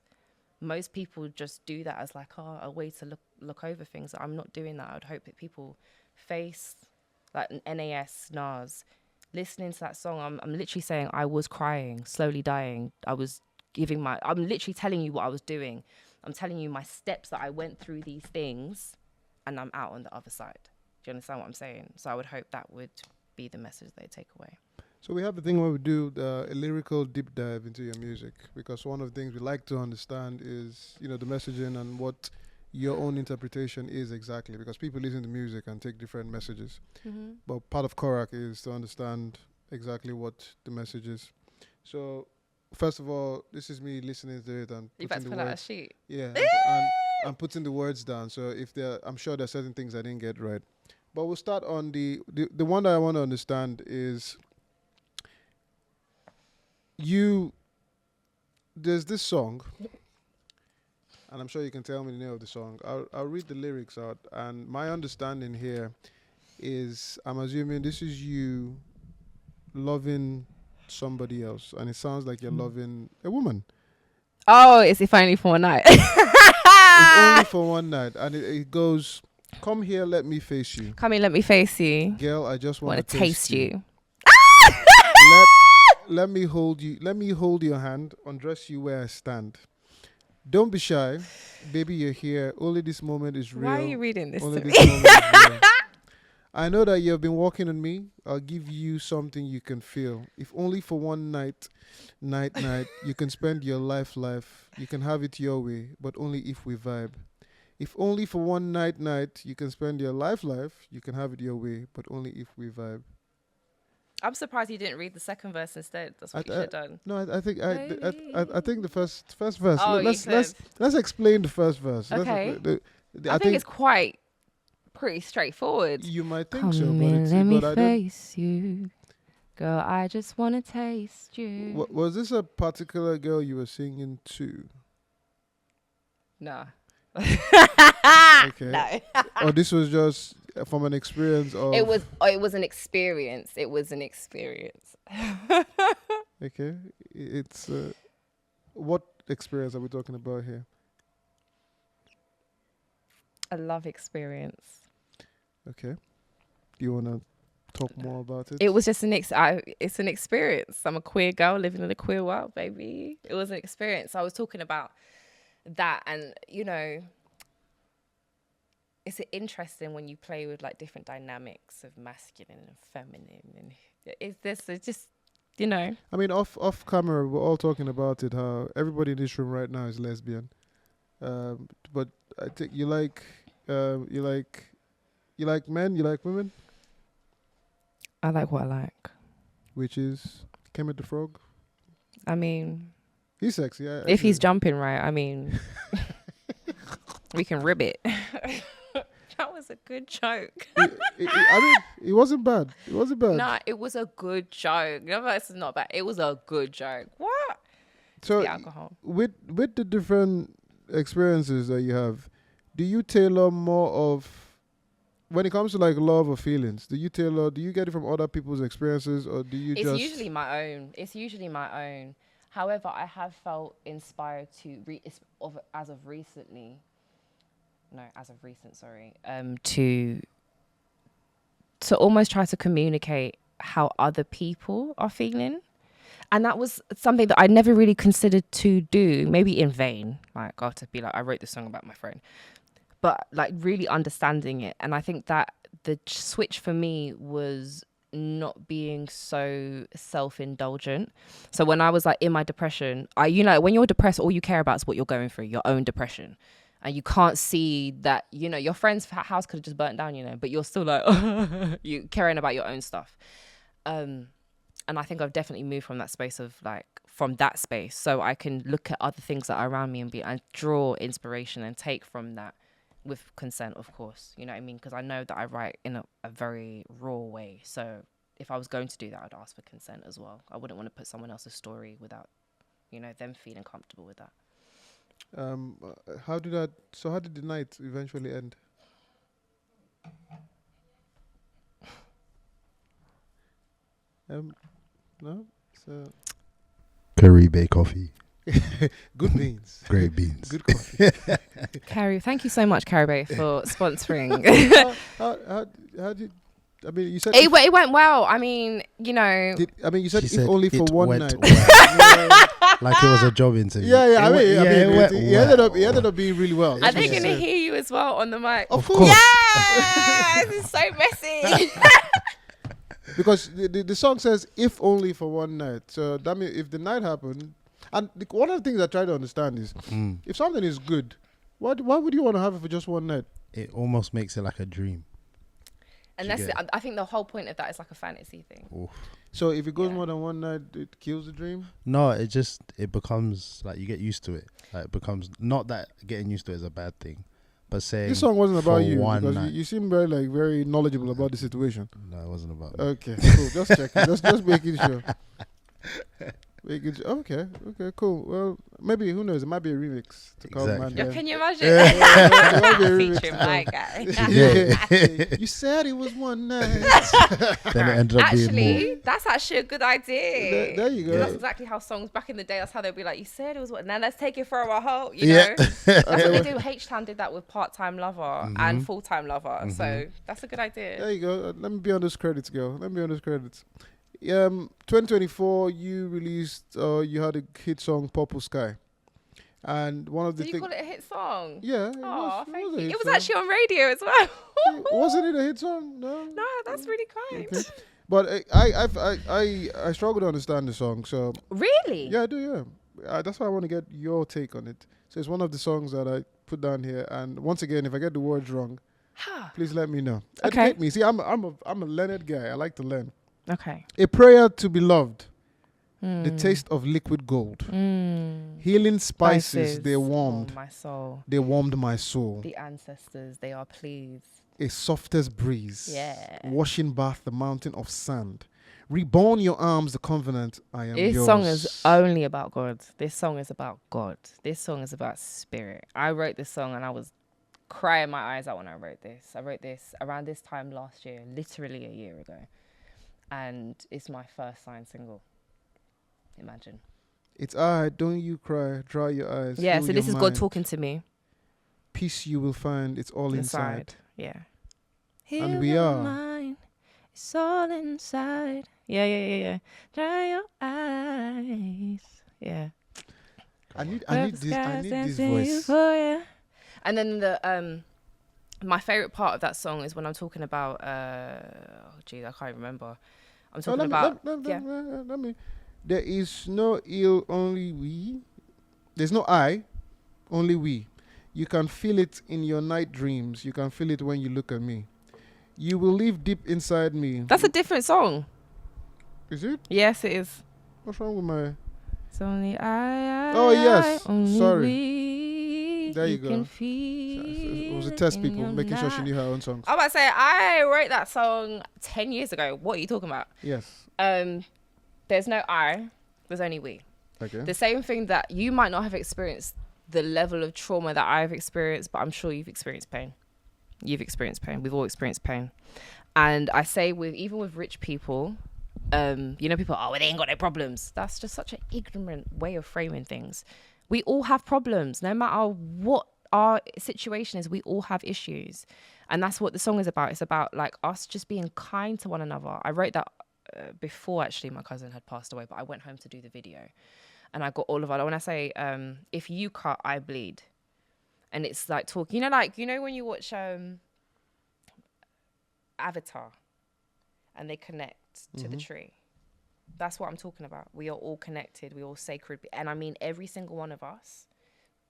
Speaker 1: Most people just do that as like, a way to look over things. I'm not doing that. I would hope that people face like an Nas, listening to that song. I'm literally saying I was crying, slowly dying. I'm literally telling you what I was doing. I'm telling you my steps that I went through these things, and I'm out on the other side. Do you understand what I'm saying? So I would hope that would be the message they take away.
Speaker 2: So we have the thing where we do a lyrical deep dive into your music, because one of the things we like to understand is, the messaging and what your own interpretation is exactly, because people listen to music and take different messages. Mm-hmm. But part of Korak is to understand exactly what the message is. So first of all, this is me listening to it and putting the words. Out a sheet. Yeah, and putting the words down. So I'm sure there are certain things I didn't get right. But we'll start on the one that I want to understand is there's this song, and I'm sure you can tell me the name of the song. I'll read the lyrics out, and my understanding here is, I'm assuming this is you loving somebody else, and it sounds like you're loving a woman.
Speaker 1: Oh, it's if only for one night.
Speaker 2: It's only for one night, and it goes, come here, let me face you.
Speaker 1: Come here, let me face you.
Speaker 2: Girl, I just want to taste you. Let me hold you. Let me hold your hand, undress you where I stand. Don't be shy, baby. You're here. Only this moment is real.
Speaker 1: Why are you reading this?
Speaker 2: Only
Speaker 1: to
Speaker 2: this
Speaker 1: me?
Speaker 2: moment is real. I know that you've been walking on me. I'll give you something you can feel. If only for one night, you can spend your life. You can have it your way, but only if we vibe. If only for one night, you can spend your life. You can have it your way, but only if we vibe.
Speaker 1: I'm surprised you didn't read the second verse instead. That's what you should have done.
Speaker 2: No, I think the first verse.
Speaker 1: Oh,
Speaker 2: let's explain the first verse.
Speaker 1: Okay. I think it's quite pretty straightforward.
Speaker 2: You might think
Speaker 1: Come
Speaker 2: so,
Speaker 1: let me face you, girl. I just wanna taste you.
Speaker 2: Was this a particular girl you were singing to?
Speaker 1: Nah.
Speaker 2: Okay.
Speaker 1: No.
Speaker 2: Or this was just from an experience of.
Speaker 1: It was an experience. It was an experience.
Speaker 2: Okay. It's what experience are we talking about here?
Speaker 1: A love experience.
Speaker 2: Okay. Do you want to talk more about it?
Speaker 1: It was just it's an experience. I'm a queer girl living in a queer world, baby. It was an experience. I was talking about that, and it's interesting when you play with like different dynamics of masculine and feminine, and it's just
Speaker 2: I mean, off camera, we're all talking about it. How everybody in this room right now is lesbian, but I think you like men, you like women,
Speaker 1: I like what I like.
Speaker 2: which is Kermit the Frog.
Speaker 1: I mean,
Speaker 2: He's sexy.
Speaker 1: if he's jumping right, I mean, we can rib it. That was a good joke.
Speaker 2: I mean, it wasn't bad. It wasn't bad.
Speaker 1: No, it was a good joke. No, this is not bad. It was a good joke. What?
Speaker 2: So
Speaker 1: The alcohol.
Speaker 2: with the different experiences that you have, do you tailor more of when it comes to like love or feelings? Do you get it from other people's experiences, or do you
Speaker 1: It's
Speaker 2: just?
Speaker 1: usually my own. It's usually my own. However, I have felt inspired to as of recent, sorry, to almost try to communicate how other people are feeling. And that was something that I never really considered to do, maybe in vain. Like, to be like, I wrote this song about my friend. But like really understanding it. And I think that the switch for me was not being so self-indulgent. So when I was like in my depression, when you're depressed, all you care about is what you're going through, your own depression. And you can't see that, your friend's house could have just burnt down, but you're still like, you caring about your own stuff. And I think I've definitely moved from that space from that space. So I can look at other things that are around me and draw inspiration and take from that with consent, of course. You know what I mean? Because I know that I write in a very raw way. So if I was going to do that, I'd ask for consent as well. I wouldn't want to put someone else's story without, them feeling comfortable with that.
Speaker 2: How did the night eventually end? No? So
Speaker 3: Caribe coffee.
Speaker 2: good beans.
Speaker 3: Great beans.
Speaker 2: Good coffee.
Speaker 1: Carrie, thank you so much, Carrie, for sponsoring.
Speaker 2: how did? I mean, you said
Speaker 1: it went well. I mean,
Speaker 2: you said
Speaker 3: She
Speaker 2: if only for
Speaker 3: it
Speaker 2: one
Speaker 3: went
Speaker 2: night.
Speaker 3: well. Like it was a job interview.
Speaker 2: Yeah. He
Speaker 3: It
Speaker 2: ended up being really well.
Speaker 1: Are
Speaker 2: That's
Speaker 1: they
Speaker 2: what
Speaker 1: going
Speaker 2: she
Speaker 1: to
Speaker 2: said.
Speaker 1: hear you as well on the mic?
Speaker 2: Of course.
Speaker 1: Yeah, this is so messy.
Speaker 2: Because the song says if only for one night. So that means if the night happened, and one of the things I try to understand is if something is good, why would you want to have it for just one night?
Speaker 3: It almost makes it like a dream.
Speaker 1: And that's it. I think the whole point of that is like a fantasy thing.
Speaker 3: Oof.
Speaker 2: So if it goes more than one night, it kills the dream?
Speaker 3: No, it becomes like you get used to it. Like it becomes not that getting used to it is a bad thing, but saying
Speaker 2: This song wasn't about you
Speaker 3: one
Speaker 2: because
Speaker 3: night.
Speaker 2: you seem very knowledgeable about the situation.
Speaker 3: No, it wasn't about me.
Speaker 2: Okay, cool. Just checking. just making sure. Okay, cool. Well, maybe, who knows? It might be a remix to call
Speaker 3: Exactly.
Speaker 1: Yeah,
Speaker 2: Man.
Speaker 1: can you imagine?
Speaker 2: It might be a remix
Speaker 1: Featuring
Speaker 2: to
Speaker 1: my
Speaker 2: come.
Speaker 1: guy.
Speaker 2: Yeah. You said it was one night.
Speaker 3: Then it ended up being
Speaker 1: Actually, that's actually a good idea.
Speaker 2: There you go.
Speaker 1: That's exactly how songs back in the day, that's how they'd be like, you said it was what? Now let's take it for a whole,
Speaker 3: Yeah.
Speaker 1: That's what they do. H-Town did that with Part-Time Lover and Full-Time Lover. So that's a good idea.
Speaker 2: There you go. Let me be on those credits, girl. 2024, you released, you had a hit song, Purple Sky. And one of the
Speaker 1: Did you call it a hit song?
Speaker 2: Yeah.
Speaker 1: Oh, thank you.
Speaker 2: a hit
Speaker 1: It was
Speaker 2: song.
Speaker 1: actually on radio as well.
Speaker 2: Wasn't it a hit song? No.
Speaker 1: No, that's really kind.
Speaker 2: Okay. But I struggle to understand the song. So
Speaker 1: Really?
Speaker 2: yeah, I do. Yeah, that's why I want to get your take on it. So it's one of the songs that I put down here. And once again, if I get the words wrong, please let me know.
Speaker 1: Okay.
Speaker 2: Educate me. See, I'm a learned guy. I like to learn.
Speaker 1: Okay.
Speaker 2: A prayer to be loved. The taste of liquid gold. Healing spices, they warmed.
Speaker 1: Oh, my soul.
Speaker 2: They warmed my soul.
Speaker 1: The ancestors, they are pleased.
Speaker 2: A softest breeze.
Speaker 1: Yeah.
Speaker 2: Washing bath the mountain of sand. Reborn your arms, the covenant, I am
Speaker 1: This
Speaker 2: yours.
Speaker 1: song is only about God. This song is about God. This song is about spirit. I wrote this song and I was crying my eyes out when I wrote this. I wrote this around this time last year, literally a year ago. And it's my first signed single. Imagine.
Speaker 2: It's I, don't you cry, dry your eyes.
Speaker 1: Yeah,
Speaker 2: heal
Speaker 1: so this
Speaker 2: your
Speaker 1: is God
Speaker 2: mind.
Speaker 1: talking to me.
Speaker 2: Peace you will find, it's all inside.
Speaker 1: Yeah.
Speaker 2: And
Speaker 1: Heal
Speaker 2: we
Speaker 1: your
Speaker 2: are.
Speaker 1: mind, it's all inside. Yeah. Dry your eyes. Yeah.
Speaker 2: I need this voice.
Speaker 1: And then the my favorite part of that song is when I'm talking about I can't remember. I'm talking about
Speaker 2: Let me. There is no ill, only we. There's no I, only we. You can feel it in your night dreams. You can feel it when you look at me. You will live deep inside me.
Speaker 1: That's a different song.
Speaker 2: Is it?
Speaker 1: Yes, it is.
Speaker 2: What's wrong with my?
Speaker 1: It's only I.
Speaker 2: Oh yes.
Speaker 1: Only
Speaker 2: Sorry.
Speaker 1: We,
Speaker 2: There you go.
Speaker 1: Can feel
Speaker 2: It was a test,
Speaker 1: in
Speaker 2: people,
Speaker 1: your
Speaker 2: making sure she
Speaker 1: night.
Speaker 2: knew her own songs.
Speaker 1: I was about to say I wrote that song 10 years ago. What are you talking about?
Speaker 2: Yes.
Speaker 1: There's no I. There's only we.
Speaker 2: Okay.
Speaker 1: The same thing that you might not have experienced the level of trauma that I've experienced, but I'm sure you've experienced pain. You've experienced pain. We've all experienced pain. And I say even with rich people, people, they ain't got no problems. That's just such an ignorant way of framing things. We all have problems. No matter what our situation is, we all have issues. And that's what the song is about. It's about like us just being kind to one another. I wrote that before actually my cousin had passed away, but I went home to do the video. And I got all of it. When I say, if you cut, I bleed. And it's like talk, when you watch Avatar and they connect to the tree. That's what I'm talking about. We are all connected. We're all sacred. And I mean, every single one of us,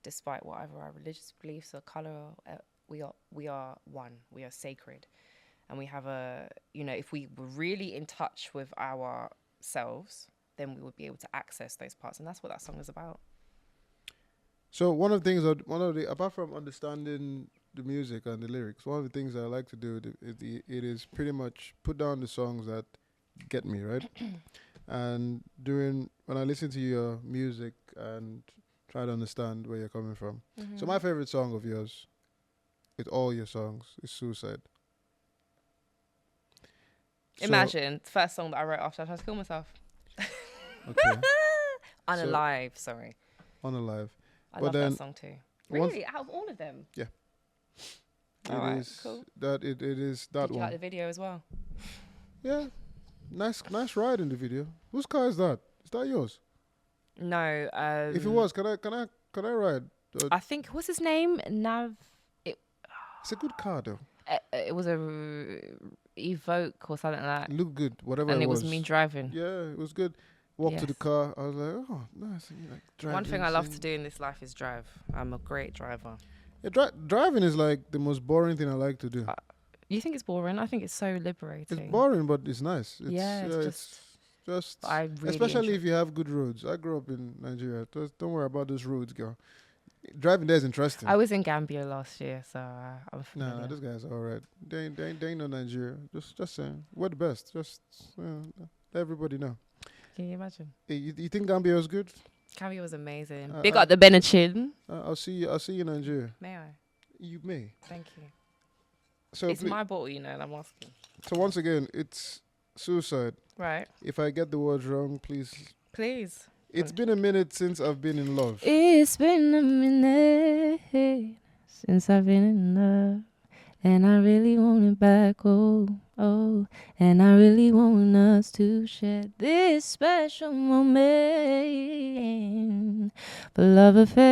Speaker 1: despite whatever our religious beliefs or color, we are one. We are sacred. And we have if we were really in touch with ourselves, then we would be able to access those parts. And that's what that song is about.
Speaker 2: So apart from understanding the music and the lyrics, one of the things I like to do it is pretty much put down the songs that get me, right? And when I listen to your music and try to understand where you're coming from.
Speaker 1: Mm-hmm.
Speaker 2: So my favorite song of yours, with all your songs, is Suicide.
Speaker 1: Imagine the first song that I wrote after I tried to kill myself.
Speaker 2: Okay.
Speaker 1: Unalive, sorry.
Speaker 2: Unalive.
Speaker 1: I love that song too. Really? Out of all of them?
Speaker 2: Yeah.
Speaker 1: Alright,
Speaker 2: it is
Speaker 1: cool.
Speaker 2: That it is that
Speaker 1: Did you
Speaker 2: one.
Speaker 1: like the video as well?
Speaker 2: Yeah. Nice ride in the video. Whose car is that? Is that yours?
Speaker 1: No.
Speaker 2: If it was, can I ride?
Speaker 1: I think, what's his name? Nav.
Speaker 2: It's a good car though.
Speaker 1: It was a Evoque or something like that.
Speaker 2: It looked good, whatever
Speaker 1: And
Speaker 2: it
Speaker 1: it
Speaker 2: was.
Speaker 1: was me driving.
Speaker 2: Yeah, it was good. Walked to the
Speaker 1: Yes.
Speaker 2: car. I was like, oh, nice. And you driving,
Speaker 1: One thing I love to do in this life is drive. I'm a great driver.
Speaker 2: Yeah, driving is like the most boring thing I like to do.
Speaker 1: You think it's boring? I think it's so liberating.
Speaker 2: It's boring, but it's nice.
Speaker 1: It's
Speaker 2: just
Speaker 1: I really
Speaker 2: especially
Speaker 1: enjoy-
Speaker 2: if you have good roads. I grew up in Nigeria. Just don't worry about those roads, girl. Driving there is interesting.
Speaker 1: I was in Gambia last year, so I'm familiar.
Speaker 2: Nah, this guy's all right. They ain't no Nigeria. Just saying, we're the best. Just let everybody know.
Speaker 1: Can you imagine?
Speaker 2: Hey, you think Gambia was good?
Speaker 1: Gambia was amazing.
Speaker 2: Uh,
Speaker 1: Big
Speaker 2: uh,
Speaker 1: up the Benachin.
Speaker 2: I'll see you in Nigeria.
Speaker 1: May I?
Speaker 2: You may.
Speaker 1: Thank you.
Speaker 2: So
Speaker 1: It's my bottle, and I'm asking.
Speaker 2: So once again, it's Suicide.
Speaker 1: Right.
Speaker 2: If I get the words wrong, please.
Speaker 1: Please.
Speaker 2: It's been a minute since I've been in love.
Speaker 1: It's been a minute since I've been in love, and I really want it back, oh, and I really want us to share this special moment. But love affairs,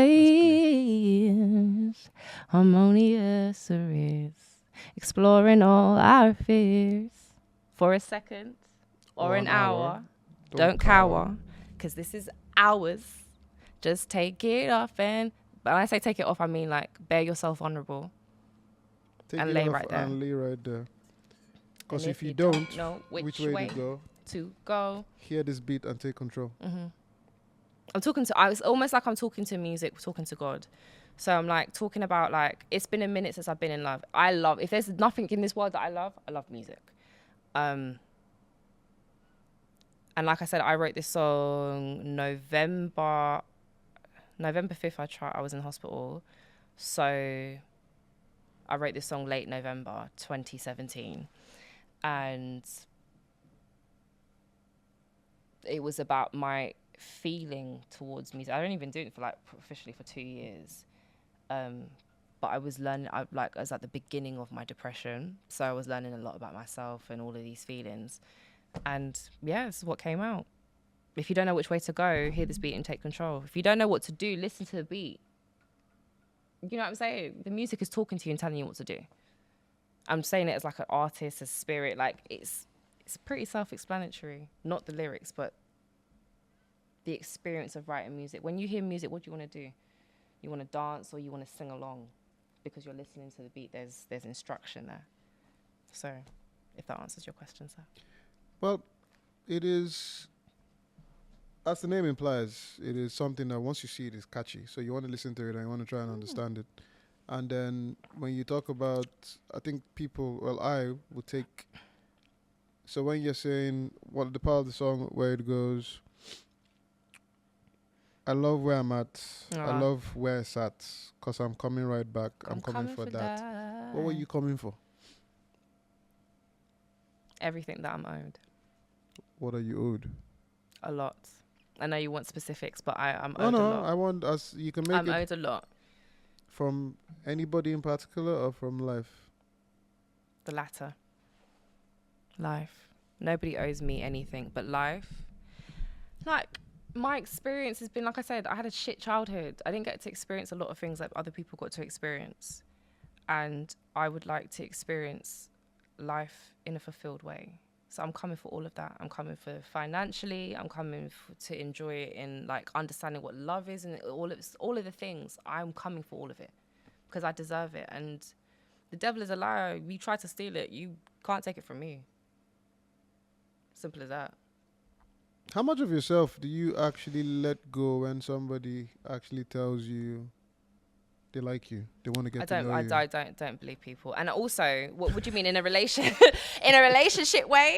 Speaker 1: harmonious is exploring all our fears for a second or an hour. Don't cower. Because this is ours. Just take it off. And when I say take it off, I mean like bear yourself vulnerable.
Speaker 2: Take
Speaker 1: and
Speaker 2: it
Speaker 1: lay
Speaker 2: off
Speaker 1: right there.
Speaker 2: And lay right there. Because
Speaker 1: And
Speaker 2: if you don't
Speaker 1: know
Speaker 2: which way to go, hear this beat and take control.
Speaker 1: Mm-hmm. It's almost like I'm talking to music, talking to God. So I'm like talking about like, it's been a minute since I've been in love. If there's nothing in this world that I love music. And like I said, I wrote this song November 5th. I was in hospital. So I wrote this song late November 2017. And it was about my feeling towards music. I'd only been doing it for officially for 2 years. But I was learning, I was at the beginning of my depression. So I was learning a lot about myself and all of these feelings. And yeah, this is what came out. If you don't know which way to go, hear this beat and take control. If you don't know what to do, listen to the beat. You know what I'm saying? The music is talking to you and telling you what to do. I'm saying it as like an artist, a spirit. Like it's pretty self-explanatory. Not the lyrics, but the experience of writing music. When you hear music, what do you want to do? You want to dance or you want to sing along? Because you're listening to the beat, there's instruction there. So if that answers your question, sir.
Speaker 2: Well, it is, as the name implies, it is something that once you see it is catchy. So you want to listen to it and you want to try and understand it. And then when you talk about, I think I would take, so when you're saying what the part of the song where it goes, I love where I'm at, I love where it's at, because I'm coming right back, I'm coming for that. What were you coming for?
Speaker 1: Everything that I'm owed.
Speaker 2: What are you owed?
Speaker 1: A lot. I know you want specifics, but I'm owed a lot.
Speaker 2: I want us. You can make
Speaker 1: I'm owed a lot.
Speaker 2: From anybody in particular or from life?
Speaker 1: The latter. Life. Nobody owes me anything but life. Like, my experience has been, like I said, I had a shit childhood. I didn't get to experience a lot of things that other people got to experience. And I would like to experience life in a fulfilled way. So I'm coming for all of that. I'm coming for financially. I'm coming to enjoy it in like understanding what love is and all of the things. I'm coming for all of it because I deserve it. And the devil is a liar. You try to steal it, you can't take it from me. Simple as that.
Speaker 2: How much of yourself do you actually let go when somebody actually tells you they like you, they want to get to know you?
Speaker 1: I don't believe people. And also, what would you mean in a relationship way?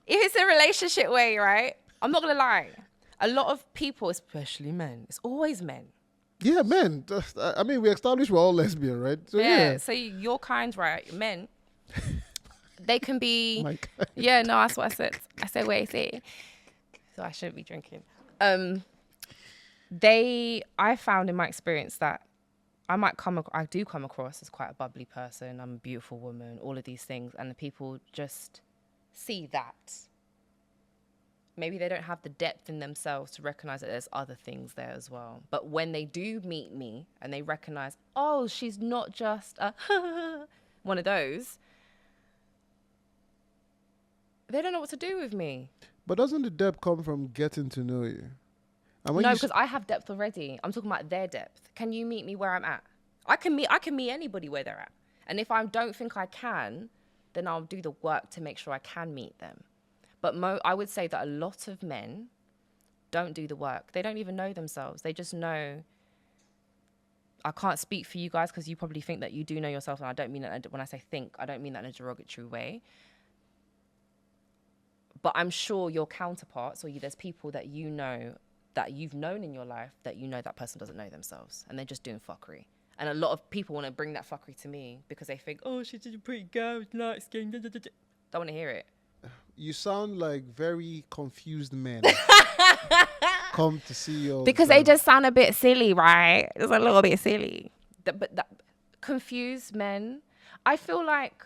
Speaker 1: If it's a relationship way, right? I'm not gonna lie. A lot of people, especially men, it's always men.
Speaker 2: Yeah, men. I mean, we established we're all lesbian, right? So, yeah.
Speaker 1: So your kind, right? Men. They can be.
Speaker 2: My kind.
Speaker 1: Yeah, no, that's what I said. I said what I say. So I shouldn't be drinking. I found in my experience that I do come across as quite a bubbly person. I'm a beautiful woman, all of these things. And the people just see that. Maybe they don't have the depth in themselves to recognize that there's other things there as well. But when they do meet me and they recognize, oh, she's not just a one of those, they don't know what to do with me.
Speaker 2: But doesn't the depth come from getting to know you?
Speaker 1: No, because I have depth already. I'm talking about their depth. Can you meet me where I'm at? I can meet anybody where they're at. And if I don't think I can, then I'll do the work to make sure I can meet them. But I would say that a lot of men don't do the work. They don't even know themselves. They just know. I can't speak for you guys because you probably think that you do know yourself. And I don't mean that when I say think, I don't mean that in a derogatory way. But I'm sure your counterparts or there's people that you know that you've known in your life that you know that person doesn't know themselves and they're just doing fuckery. And a lot of people want to bring that fuckery to me because they think, oh, she's just a pretty girl, light skin. Don't want to hear it.
Speaker 2: You sound like very confused men. Come to see you.
Speaker 1: Because they just sound a bit silly, right? It's a little bit silly. But confused men, I feel like.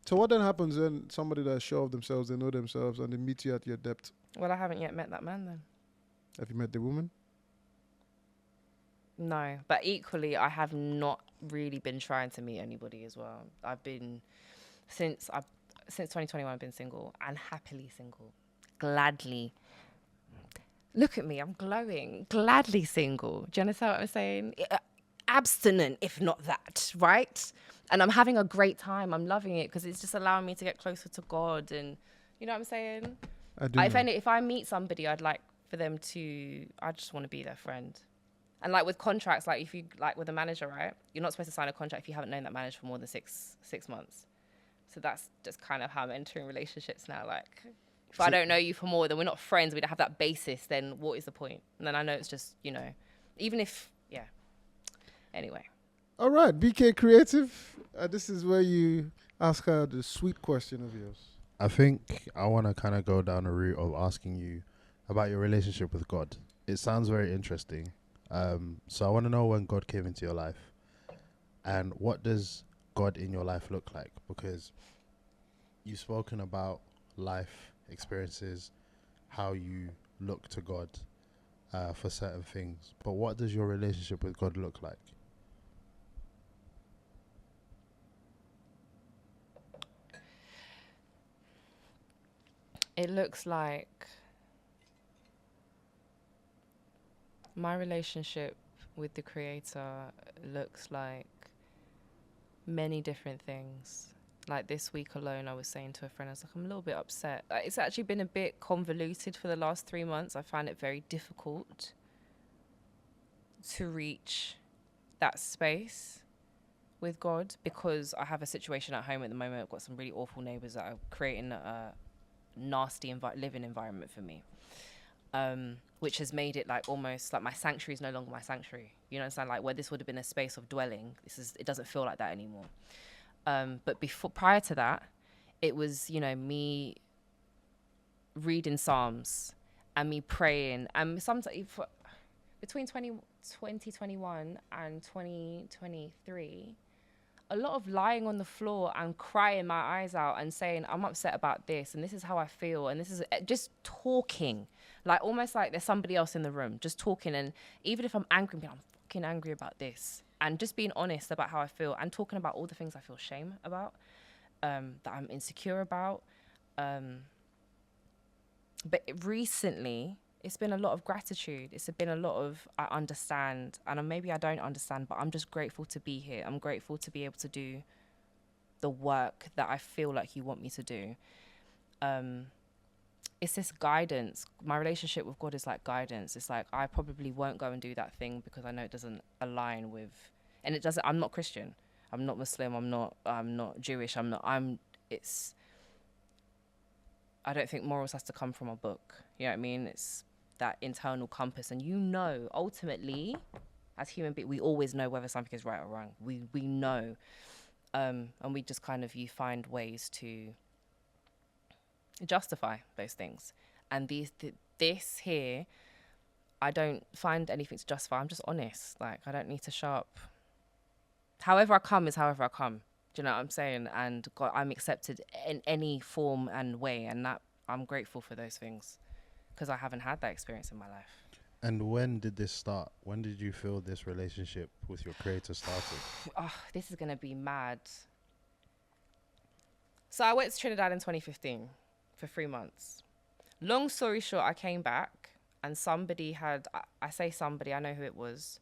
Speaker 2: So what then happens when somebody that's sure of themselves, they know themselves, and they meet you at your depth?
Speaker 1: Well, I haven't yet met that man then.
Speaker 2: Have you met the woman?
Speaker 1: No, but equally, I have not really been trying to meet anybody as well. I've been, since 2021, I've been single and happily single. Gladly. Look at me, I'm glowing. Gladly single. Do you understand what I'm saying? Abstinent, if not that, right? And I'm having a great time. I'm loving it because it's just allowing me to get closer to God. And you know what I'm saying?
Speaker 2: I do.
Speaker 1: If I meet somebody, I'd like for them to, I just want to be their friend. And like with contracts, like if you, like with a manager, right? You're not supposed to sign a contract if you haven't known that manager for more than six months. So that's just kind of how I'm entering relationships now. Like, If I don't know you for more, then we're not friends. We don't have that basis. Then what is the point? And then I know it's just, even if, yeah. Anyway.
Speaker 2: All right, BK Creative. This is where you ask her the sweet question of yours.
Speaker 3: I think I want to kind of go down a route of asking you about your relationship with God. It sounds very interesting. So I want to know when God came into your life, and what does God in your life look like? Because you've spoken about life experiences, how you look to God for certain things. But what does your relationship with God look like?
Speaker 1: It looks like my relationship with the Creator looks like many different things. Like this week alone, I was saying to a friend, I was like, I'm a little bit upset. It's actually been a bit convoluted for the last 3 months. I find it very difficult to reach that space with God because I have a situation at home at the moment. I've got some really awful neighbors that are creating a nasty living environment for me, which has made it like almost like my sanctuary is no longer my sanctuary. You know what I'm saying? Like where this would have been a space of dwelling, it doesn't feel like that anymore. But prior to that, it was, me reading Psalms and me praying. And sometimes between 2021 and 2023, a lot of lying on the floor and crying my eyes out and saying, I'm upset about this and this is how I feel. And this is just talking, like almost like there's somebody else in the room just talking. And even if I'm angry, I'm fucking angry about this. And just being honest about how I feel and talking about all the things I feel shame about, that I'm insecure about. But recently, it's been a lot of gratitude. It's been a lot of I understand, and maybe I don't understand, but I'm just grateful to be here. I'm grateful to be able to do the work that I feel like you want me to do. It's this guidance. My relationship with God is like guidance. It's like I probably won't go and do that thing because I know it doesn't align with, and it doesn't. I'm not Christian. I'm not Muslim. I'm not Jewish. I don't think morals has to come from a book. You know what I mean? It's that internal compass. And ultimately, as human beings, we always know whether something is right or wrong. We know. And we just you find ways to justify those things. And this here, I don't find anything to justify. I'm just honest. Like, I don't need to sharp. However I come is however I come. Do you know what I'm saying? And God, I'm accepted in any form and way, and that I'm grateful for those things because I haven't had that experience in my life.
Speaker 3: And when did this start? When did you feel this relationship with your Creator started?
Speaker 1: Oh, this is going to be mad. So I went to Trinidad in 2015 for 3 months. Long story short, I came back and I say somebody, I know who it was.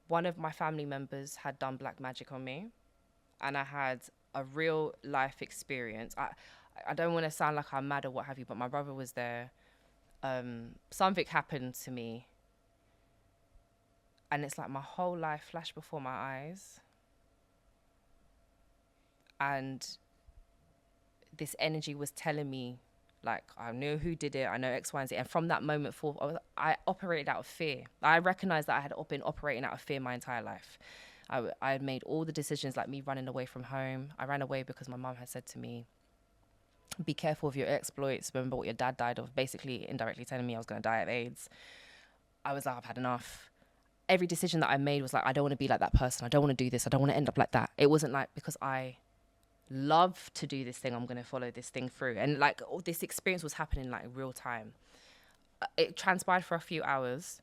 Speaker 1: One of my family members had done black magic on me, and I had a real life experience. I don't want to sound like I'm mad or what have you, but my brother was there. Something happened to me, and it's like my whole life flashed before my eyes, and this energy was telling me, like, I knew who did it, I know X, Y, and Z. And from that moment forth, I operated out of fear. I recognized that I had been operating out of fear my entire life. I had made all the decisions, like me running away from home. I ran away because my mom had said to me, be careful of your exploits. Remember what your dad died of, basically indirectly telling me I was going to die of AIDS. I was like, I've had enough. Every decision that I made was like, I don't want to be like that person. I don't want to do this. I don't want to end up like that. It wasn't like because I love to do this thing, I'm going to follow this thing through. And like all this experience was happening like real time. It transpired for a few hours.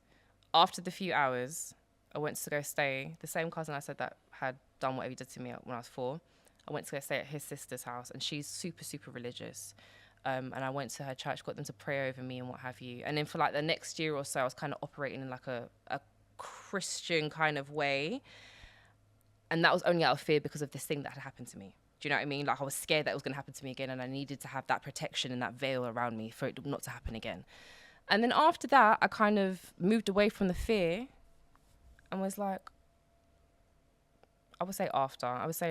Speaker 1: After the few hours, I went to go stay. The same cousin I said that had done whatever he did to me when I was 4. I went to go stay at his sister's house, and she's super, super religious. And I went to her church, got them to pray over me and what have you. And then for like the next year or so, I was kind of operating in like a Christian kind of way. And that was only out of fear because of this thing that had happened to me. Do you know what I mean? Like I was scared that it was going to happen to me again, and I needed to have that protection and that veil around me for it not to happen again. And then after that, I kind of moved away from the fear and was like, I would say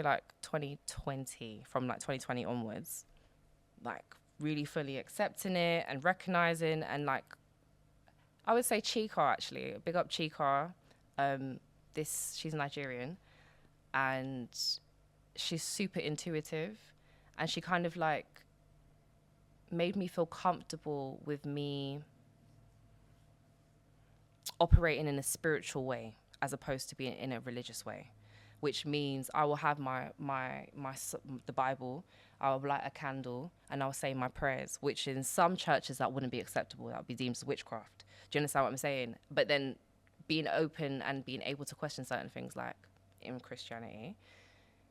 Speaker 1: like 2020, from like 2020 onwards, like really fully accepting it and recognizing, and like, I would say Chika, actually. Big up Chika. She's Nigerian, and she's super intuitive, and she kind of like made me feel comfortable with me operating in a spiritual way as opposed to being in a religious way, which means I will have the Bible, I will light a candle, and I'll say my prayers, which in some churches that wouldn't be acceptable. That would be deemed as witchcraft. Do you understand what I'm saying? But then being open and being able to question certain things, like in Christianity,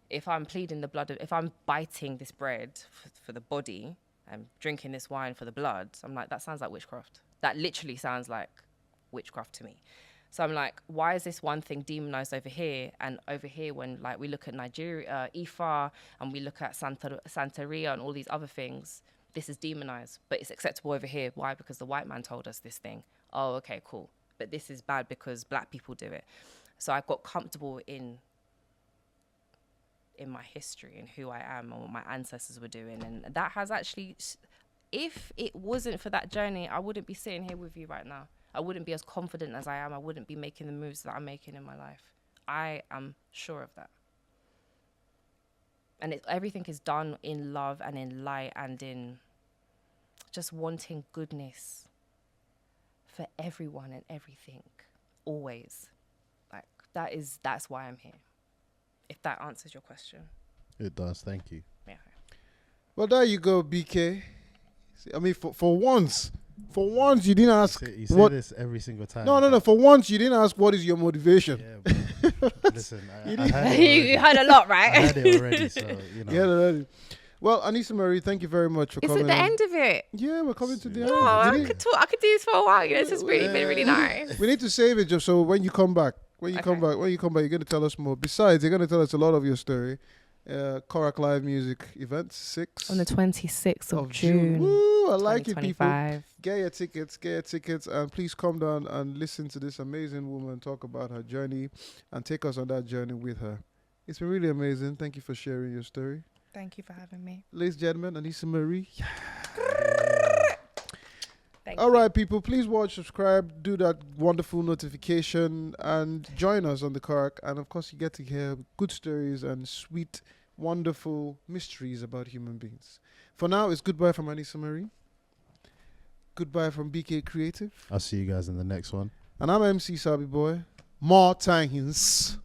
Speaker 1: if I'm pleading the blood if I'm biting this bread for the body and drinking this wine for the blood, I'm like, that sounds like witchcraft. That literally sounds like witchcraft to me. So I'm like, why is this one thing demonized over here, and over here when like we look at Nigeria, Ifa, and we look at Santeria and all these other things, this is demonized, but it's acceptable over here. Why? Because the white man told us this thing. Oh, okay, cool. But this is bad because black people do it. So I got comfortable in my history and who I am and what my ancestors were doing. And that has actually, if it wasn't for that journey, I wouldn't be sitting here with you right now. I wouldn't be as confident as I am. I wouldn't be making the moves that I'm making in my life. I am sure of that. And everything is done in love and in light and in just wanting goodness for everyone and everything, always. Like, that's why I'm here. If that answers your question.
Speaker 3: It does. Thank you.
Speaker 1: Yeah.
Speaker 2: Well, there you go, BK. I mean, for once you didn't ask.
Speaker 3: You say this every single time.
Speaker 2: No. For once you didn't ask what is your motivation.
Speaker 3: Yeah, but listen, I heard
Speaker 1: You heard a lot, right?
Speaker 3: I heard it already, so you know.
Speaker 2: Yeah, already. Well, Aneesa Marie, thank you very much for
Speaker 1: Is
Speaker 2: coming.
Speaker 1: it the end of it?
Speaker 2: Yeah, we're coming to the end.
Speaker 1: Oh, I could talk. I could do this for a while. You know, this has really been really nice.
Speaker 2: We need to save it just so when you come back, you're going to tell us more. Besides, you're going to tell us a lot of your story. Korak Live Music Event 6
Speaker 1: on the 26th of June.
Speaker 2: Woo, I like it, people.
Speaker 1: 2025.
Speaker 2: Get your tickets, and please come down and listen to this amazing woman talk about her journey and take us on that journey with her. It's been really amazing. Thank you for sharing your story.
Speaker 4: Thank you for having me.
Speaker 2: Ladies and gentlemen, Aneesa Marie.
Speaker 1: Thank
Speaker 2: All
Speaker 1: you.
Speaker 2: right, people, please watch, subscribe, do that wonderful notification, and join us on the Korak. And of course, you get to hear good stories and sweet, wonderful mysteries about human beings. For now, it's goodbye from Aneesa Marie. Goodbye from BK Creative.
Speaker 3: I'll see you guys in the next one.
Speaker 2: And I'm MC Sabi Boy. More thanks.